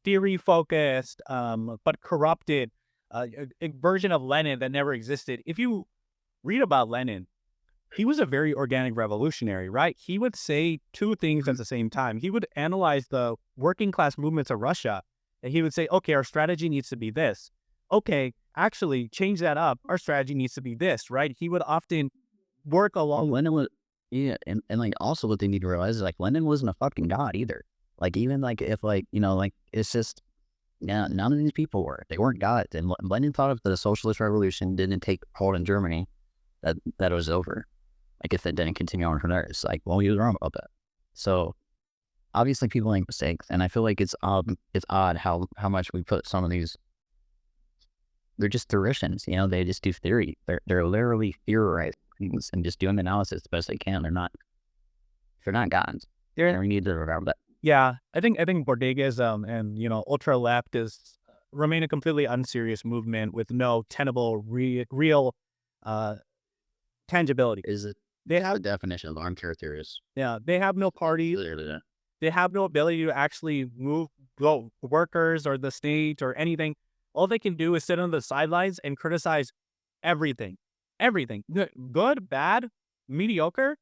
Speaker 1: theory focused, but corrupted a version of Lenin that never existed. If you read about Lenin, he was a very organic revolutionary, right? He would say two things at the same time. He would analyze the working class movements of Russia, and he would say, okay, our strategy needs to be this. Okay, actually, change that up. Our strategy needs to be this, right? He would often work along.
Speaker 2: Lenin was, yeah, and like also what they need to realize is like Lenin wasn't a fucking god either. Like even like if like like it's just yeah, none of these people were. They weren't gods. And Lenin thought if the socialist revolution didn't take hold in Germany, that it was over. Like if it didn't continue on from there, it's like, well, he was wrong about that. So obviously people make mistakes, and I feel like it's odd how much we put some of these. They're just theorists, They just do theory. They're literally theorizing things and just doing analysis the best they can. They're not. They're not gods. We need to remember that.
Speaker 1: Yeah, I think Bordegism and ultra left is remain a completely unserious movement with no tenable real uh tangibility.
Speaker 2: Is it
Speaker 1: They
Speaker 2: the
Speaker 1: have
Speaker 2: definition of armchair theorists?
Speaker 1: yeah, they have no party.
Speaker 2: Clearly that.
Speaker 1: They have no ability to actually move workers or the state or anything. All they can do is sit on the sidelines and criticize everything. Everything. Good, bad, mediocre.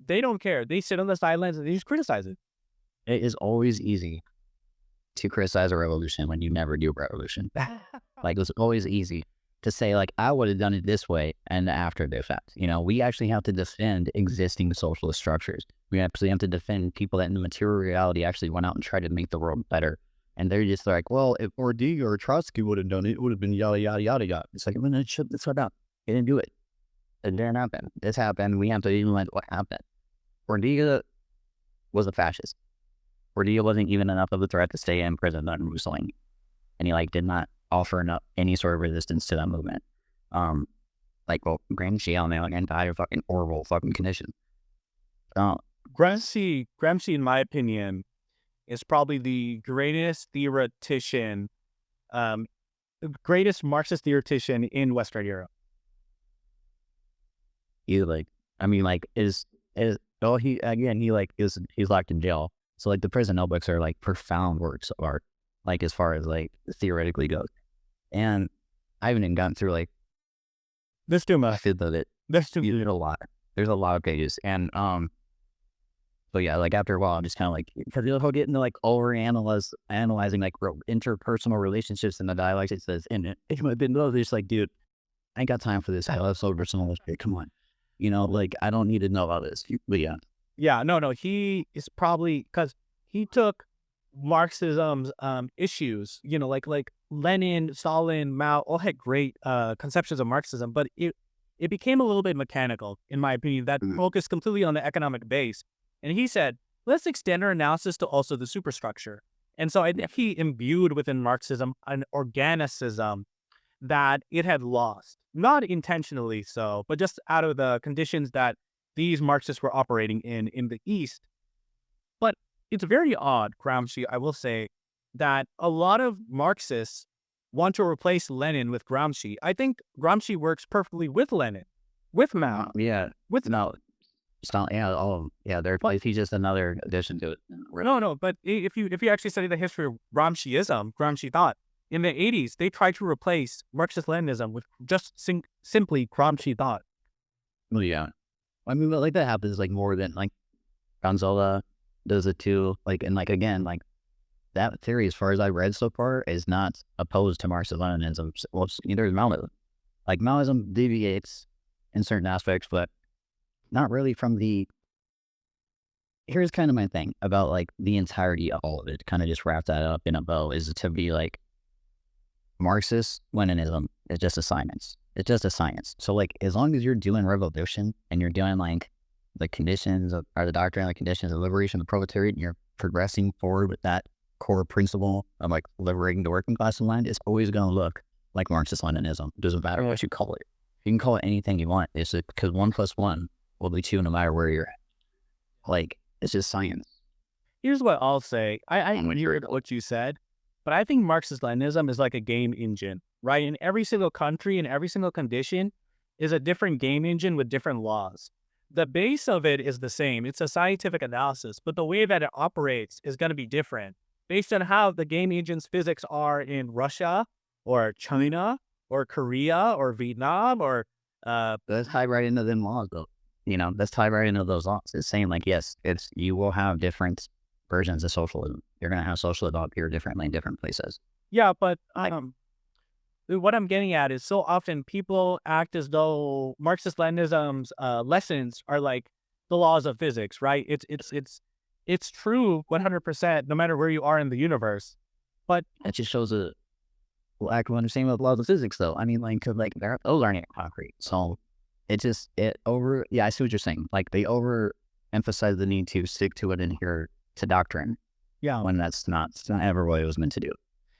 Speaker 1: They don't care. They sit on the sidelines and they just criticize it.
Speaker 2: It is always easy to criticize a revolution when you never do a revolution. Like, it's always easy to say, like, I would have done it this way and after the fact. We actually have to defend existing socialist structures. We actually have to defend people that in the material reality actually went out and tried to make the world better. And they're just like, well, if Ortega or Trotsky would have done it, it would have been yada, yada, yada, yada. It's like, well, it's shut down. They didn't do it. It didn't happen. This happened. We have to implement what happened. Ortega was a fascist. Ortega wasn't even enough of a threat to stay in prison under Mussolini. And he did not offer any sort of resistance to that movement. Gramsci on the entire fucking horrible fucking condition.
Speaker 1: Gramsci, in my opinion, is probably the greatest theoretician, the greatest Marxist theoretician in Western Europe.
Speaker 2: He's locked in jail. So the prison notebooks are profound works of art, as far as theoretically goes. And I haven't even gotten through
Speaker 1: There's too much.
Speaker 2: of it.
Speaker 1: There's too
Speaker 2: There's a lot. There's a lot of pages. And but yeah, after a while I'm just kind of because you'll get into analyzing interpersonal relationships and the dialectics it says in it. It might have been just dude, I ain't got time for this. I love so personal. Come on. I don't need to know about this. But yeah.
Speaker 1: Yeah, no. He is probably because he took Marxism's issues, like Lenin, Stalin, Mao, all had great conceptions of Marxism, but it became a little bit mechanical, in my opinion, that focused completely on the economic base. And he said, let's extend our analysis to also the superstructure. And so I think he imbued within Marxism an organicism that it had lost, not intentionally so, but just out of the conditions that these Marxists were operating in the East. But it's very odd, Gramsci, I will say, that a lot of Marxists want to replace Lenin with Gramsci. I think Gramsci works perfectly with Lenin, with Mao.
Speaker 2: Yeah.
Speaker 1: With
Speaker 2: Stalin, yeah, all of them. Yeah, he's just another addition to it.
Speaker 1: No, but if you actually study the history of Gramsciism, Gramsci thought, in the 80s, they tried to replace Marxist-Leninism with just simply Gramsci thought.
Speaker 2: Well, yeah. I mean, but that happens more than Gonzola does it too. Again, that theory, as far as I've read so far, is not opposed to Marxist-Leninism. Well, there's Maoism. Maoism deviates in certain aspects, but not really from the. Here's kind of my thing about the entirety of all of it. Kind of just wrap that up in a bow is to be Marxist-Leninism is just a science. It's just a science. So as long as you're doing revolution and you're doing the conditions of, or the doctrine of the conditions of liberation of the proletariat, and you're progressing forward with that core principle of liberating the working class in land, it's always going to look like Marxist-Leninism. It doesn't matter what you call it. You can call it anything you want. It's because 1 + 1 will be 2 no matter where you're at. It's just science.
Speaker 1: Here's what I'll say. I agree with what you said, but I think Marxist-Leninism is like a game engine, right? In every single country, in every single condition, is a different game engine with different laws. The base of it is the same. It's a scientific analysis, but the way that it operates is going to be different based on how the game engine's physics are in Russia or China or Korea or Vietnam or
Speaker 2: that's tied right into them laws, though. That's tied right into those laws. It's saying yes, you will have different versions of socialism. You're going to have socialism appear differently in different places.
Speaker 1: Yeah, but what I'm getting at is so often people act as though Marxist-Leninism's lessons are like the laws of physics, right? It's true 100% no matter where you are in the universe. But
Speaker 2: it just shows a lack of understanding of the laws of physics, though. I mean, those aren't concrete. So I see what you're saying. They overemphasize the need to stick to it and adhere to doctrine.
Speaker 1: Yeah.
Speaker 2: When it's not ever what it was meant to do.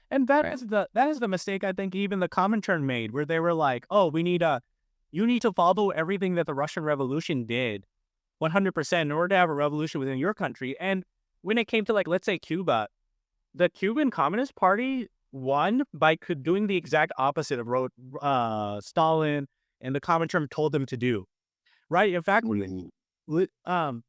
Speaker 1: And that is the mistake I think even the Comintern made, where they were like, oh, you need to follow everything that the Russian Revolution did. 100%, in order to have a revolution within your country. And when it came to, like, let's say Cuba, the Cuban Communist Party won by doing the exact opposite of what Stalin and the Comintern told them to do. Right? In fact, li- um,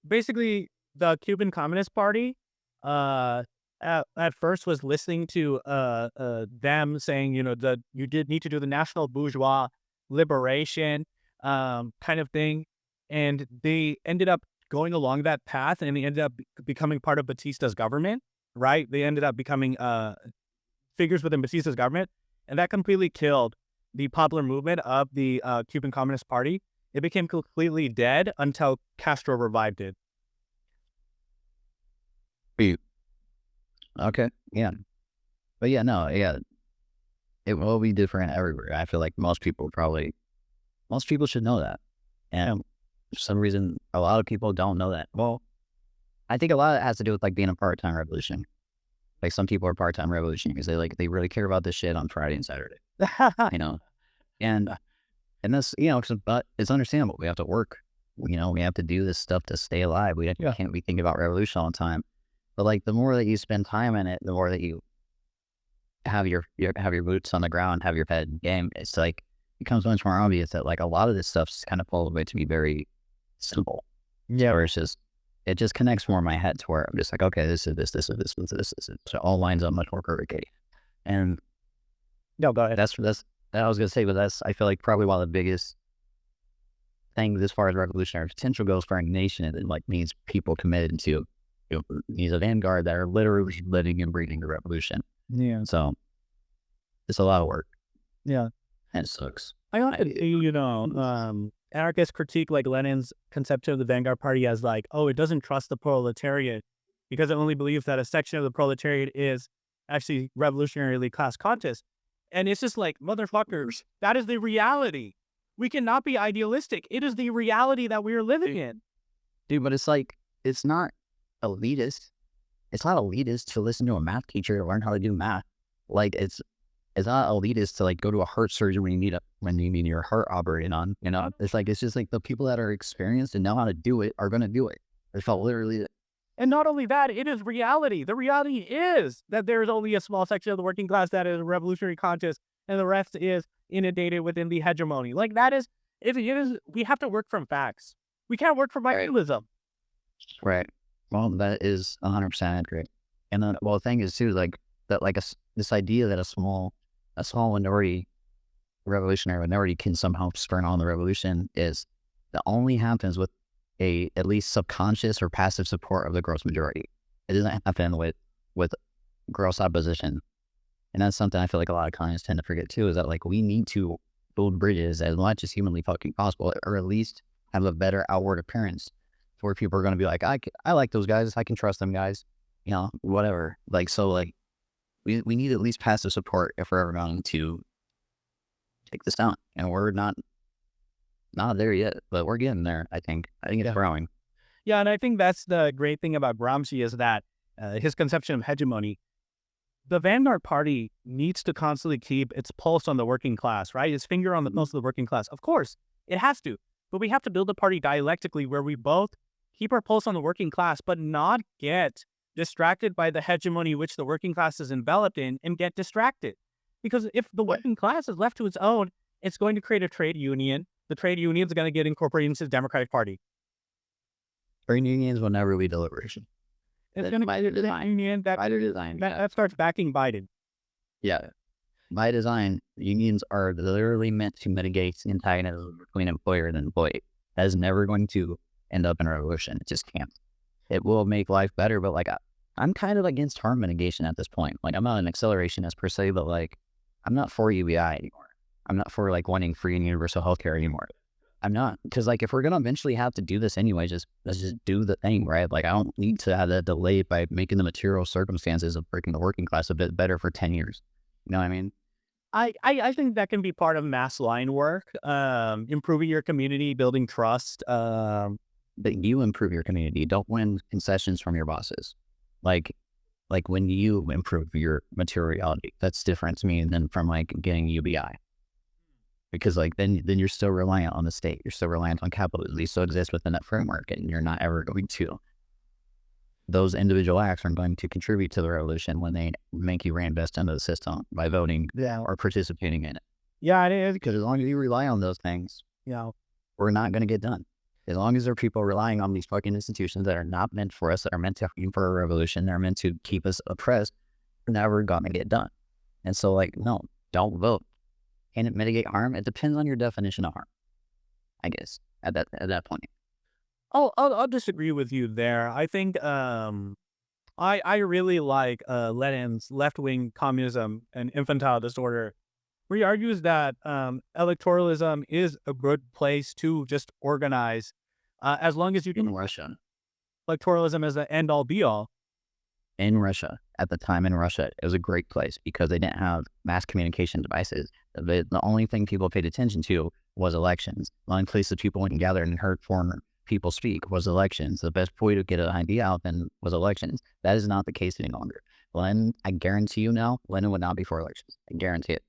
Speaker 1: basically, the Cuban Communist Party, at first was listening to them saying, that you did need to do the national bourgeois liberation kind of thing, and they ended up going along that path, and they ended up becoming part of Batista's government. Right? They ended up becoming figures within Batista's government, and that completely killed the popular movement of the Cuban Communist Party. It became completely dead until Castro revived it.
Speaker 2: Okay. Yeah. But yeah, no, yeah. It will be different everywhere. I feel like most people should know that. And for some reason, a lot of people don't know that. Well, I think a lot of it has to do with like being a part-time revolution. Like some people are part-time revolutionaries. They really care about this shit on Friday and Saturday, you know? And, and that's, but it's understandable. We have to work, we have to do this stuff to stay alive. We can't be thinking about revolution all the time. But like the more that you spend time in it, the more that you have your boots on the ground, have your head in the game. It's like it becomes much more obvious that like a lot of this stuff's kind of pulled away to be very simple.
Speaker 1: Yeah.
Speaker 2: Where it just connects more in my head to where I'm just like, okay, this is this, this is this, this is this. So it all lines up much more perfectly. And
Speaker 1: No, go ahead.
Speaker 2: that's I was gonna say, but that's I feel like probably one of the biggest things as far as revolutionary potential goes for a nation. It like needs people committed to needs a vanguard that are literally living and breathing the revolution.
Speaker 1: Yeah.
Speaker 2: So it's a lot of work.
Speaker 1: Yeah.
Speaker 2: And it sucks.
Speaker 1: I often do, anarchists critique like Lenin's conception of the vanguard party as like, oh, it doesn't trust the proletariat because it only believes that a section of the proletariat is actually revolutionary class conscious. And it's just like, motherfuckers, that is the reality. We cannot be idealistic. It is the reality that we are living in.
Speaker 2: Dude, but it's like, it's not elitist. It's not elitist to listen to a math teacher to learn how to do math. Like it's not elitist to like go to a heart surgeon when you need your heart operated on. It's like it's just like the people that are experienced and know how to do it are gonna do it. It's literally.
Speaker 1: And not only that, it is reality. The reality is that there is only a small section of the working class that is revolutionary conscious, and the rest is inundated within the hegemony. Like that is, it is. We have to work from facts. We can't work from idealism.
Speaker 2: Right. Well, that is 100% accurate. And then, well, the thing is too, like that, like this idea that a small minority, revolutionary minority can somehow spurn on the revolution is that only happens with a at least subconscious or passive support of the gross majority. It doesn't happen with gross opposition. And that's something I feel like a lot of communists tend to forget too, is that like we need to build bridges as much as humanly fucking possible, or at least have a better outward appearance where people are going to be like, I like those guys. I can trust them guys, whatever. Like, so like we need at least passive support if we're ever going to take this down. And we're not there yet, but we're getting there. I think it's growing.
Speaker 1: Yeah. And I think that's the great thing about Gramsci is that his conception of hegemony, the vanguard party needs to constantly keep its pulse on the working class, right? Its finger on the pulse of the working class. Of course, it has to, but we have to build a party dialectically where we both keep our pulse on the working class, but not get distracted by the hegemony which the working class is enveloped in and get distracted. Because if the working class is left to its own, it's going to create a trade union. The trade union is going to get incorporated into the Democratic Party.
Speaker 2: Trade unions will never lead to liberation.
Speaker 1: It's going to be a union that starts backing Biden.
Speaker 2: Yeah. By design, unions are literally meant to mitigate the antagonism between employer and employee. That is never going to end up in a revolution. It just can't. It will make life better, but like I'm kind of against harm mitigation at this point. Like I'm not an accelerationist per se, but like I'm not for UBI anymore. I'm not for like wanting free and universal healthcare anymore. I'm not, because like if we're gonna eventually have to do this anyway, let's just do the thing, right? Like I don't need to have that delay by making the material circumstances of breaking the working class a bit better for 10 years. You know what I mean?
Speaker 1: I think that can be part of mass line work, improving your community, building trust.
Speaker 2: That you improve your community. Don't win concessions from your bosses. Like when you improve your materiality, that's different to me than from like getting UBI. because like then you're still reliant on the state. You're still reliant on capitalism. You still exist within that framework, and you're not ever going to. Those individual acts aren't going to contribute to the revolution when they make you reinvest into the system by voting or participating in it.
Speaker 1: Yeah, it is.
Speaker 2: Because as long as you rely on those things,
Speaker 1: You know,
Speaker 2: we're not going to get done. As long as there are people relying on these fucking institutions that are not meant for us, that are meant to aim for a revolution, they're meant to keep us oppressed, we're never going to get done. And so, like, no, don't vote. Can it mitigate harm? It depends on your definition of harm, I guess, at that point.
Speaker 1: I'll disagree with you there. I think I really like Lenin's left-wing communism and infantile disorder, where he argues that electoralism is a good place to just organize, as long as you
Speaker 2: In
Speaker 1: do
Speaker 2: Russia,
Speaker 1: electoralism as the end-all be-all.
Speaker 2: at the time in Russia, it was a great place because they didn't have mass communication devices. The only thing people paid attention to was elections. The only place that people went and gathered and heard foreign people speak was elections. The best way to get an idea out then was elections. That is not the case any longer. Lenin, I guarantee you now, Lenin would not be for elections. I guarantee it.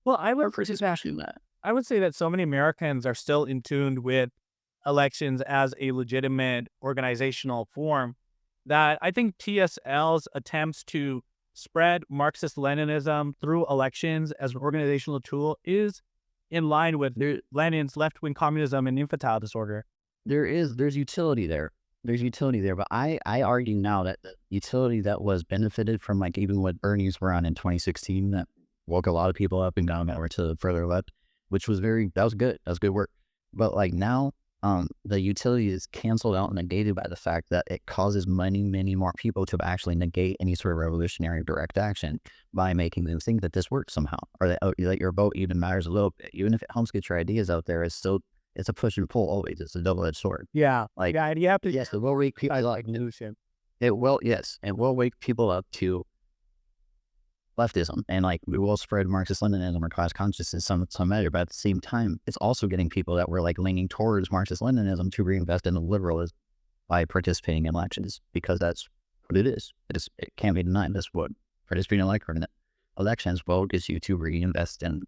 Speaker 1: Well, I would say that so many Americans are still in tune with elections as a legitimate organizational form that I think TSL's attempts to spread Marxist-Leninism through elections as an organizational tool is in line with Lenin's left-wing communism and infantile disorder.
Speaker 2: There's utility there. There's utility there, but I argue now that the utility that was benefited from like even what Bernie's were on in 2016 that woke a lot of people up and got them over to the further left, which was that was good. That was good work. But like now, the utility is canceled out and negated by the fact that it causes many more people to actually negate any sort of revolutionary direct action by making them think that this works somehow, or that your vote even matters a little bit. Even if it helps get your ideas out there, it's a push and pull always. It's a double-edged sword.
Speaker 1: Yeah,
Speaker 2: Like,
Speaker 1: yeah, and you have to.
Speaker 2: yes, it will wake people
Speaker 1: like notion.
Speaker 2: it will wake people up to leftism, and like we will spread Marxist-Leninism or class consciousness in some measure, but at the same time, it's also getting people that were like leaning towards Marxist-Leninism to reinvest in liberalism by participating in elections, because that's what it is. It can't be denied. That's what participating in elections will get you to reinvest in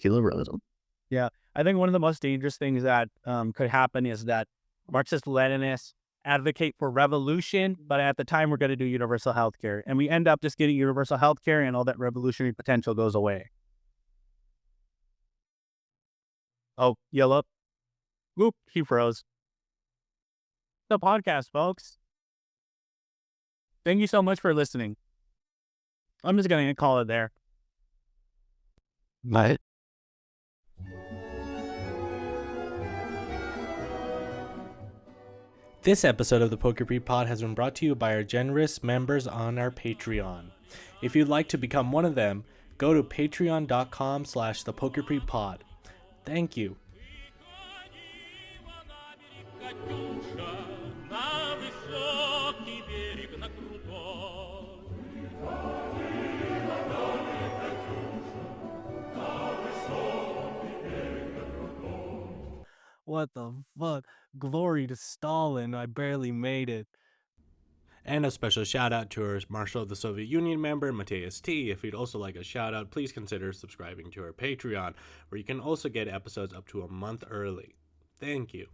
Speaker 2: liberalism.
Speaker 1: Yeah, I think one of the most dangerous things that could happen is that Marxist-Leninists advocate for revolution, but at the time we're going to do universal health care. And we end up just getting universal health care and all that revolutionary potential goes away. Oh, yellow. Whoop, he froze. The podcast, folks. Thank you so much for listening. I'm just going to call it there.
Speaker 2: Bye.
Speaker 3: This episode of the Pokepreet Pod has been brought to you by our generous members on our Patreon. If you'd like to become one of them, go to patreon.com/thepokepreetpod. Thank you.
Speaker 1: What the fuck? Glory to Stalin. I barely made it.
Speaker 3: And a special shout out to our Marshal of the Soviet Union member, Matthias T. If you'd also like a shout out, please consider subscribing to our Patreon, where you can also get episodes up to a month early. Thank you.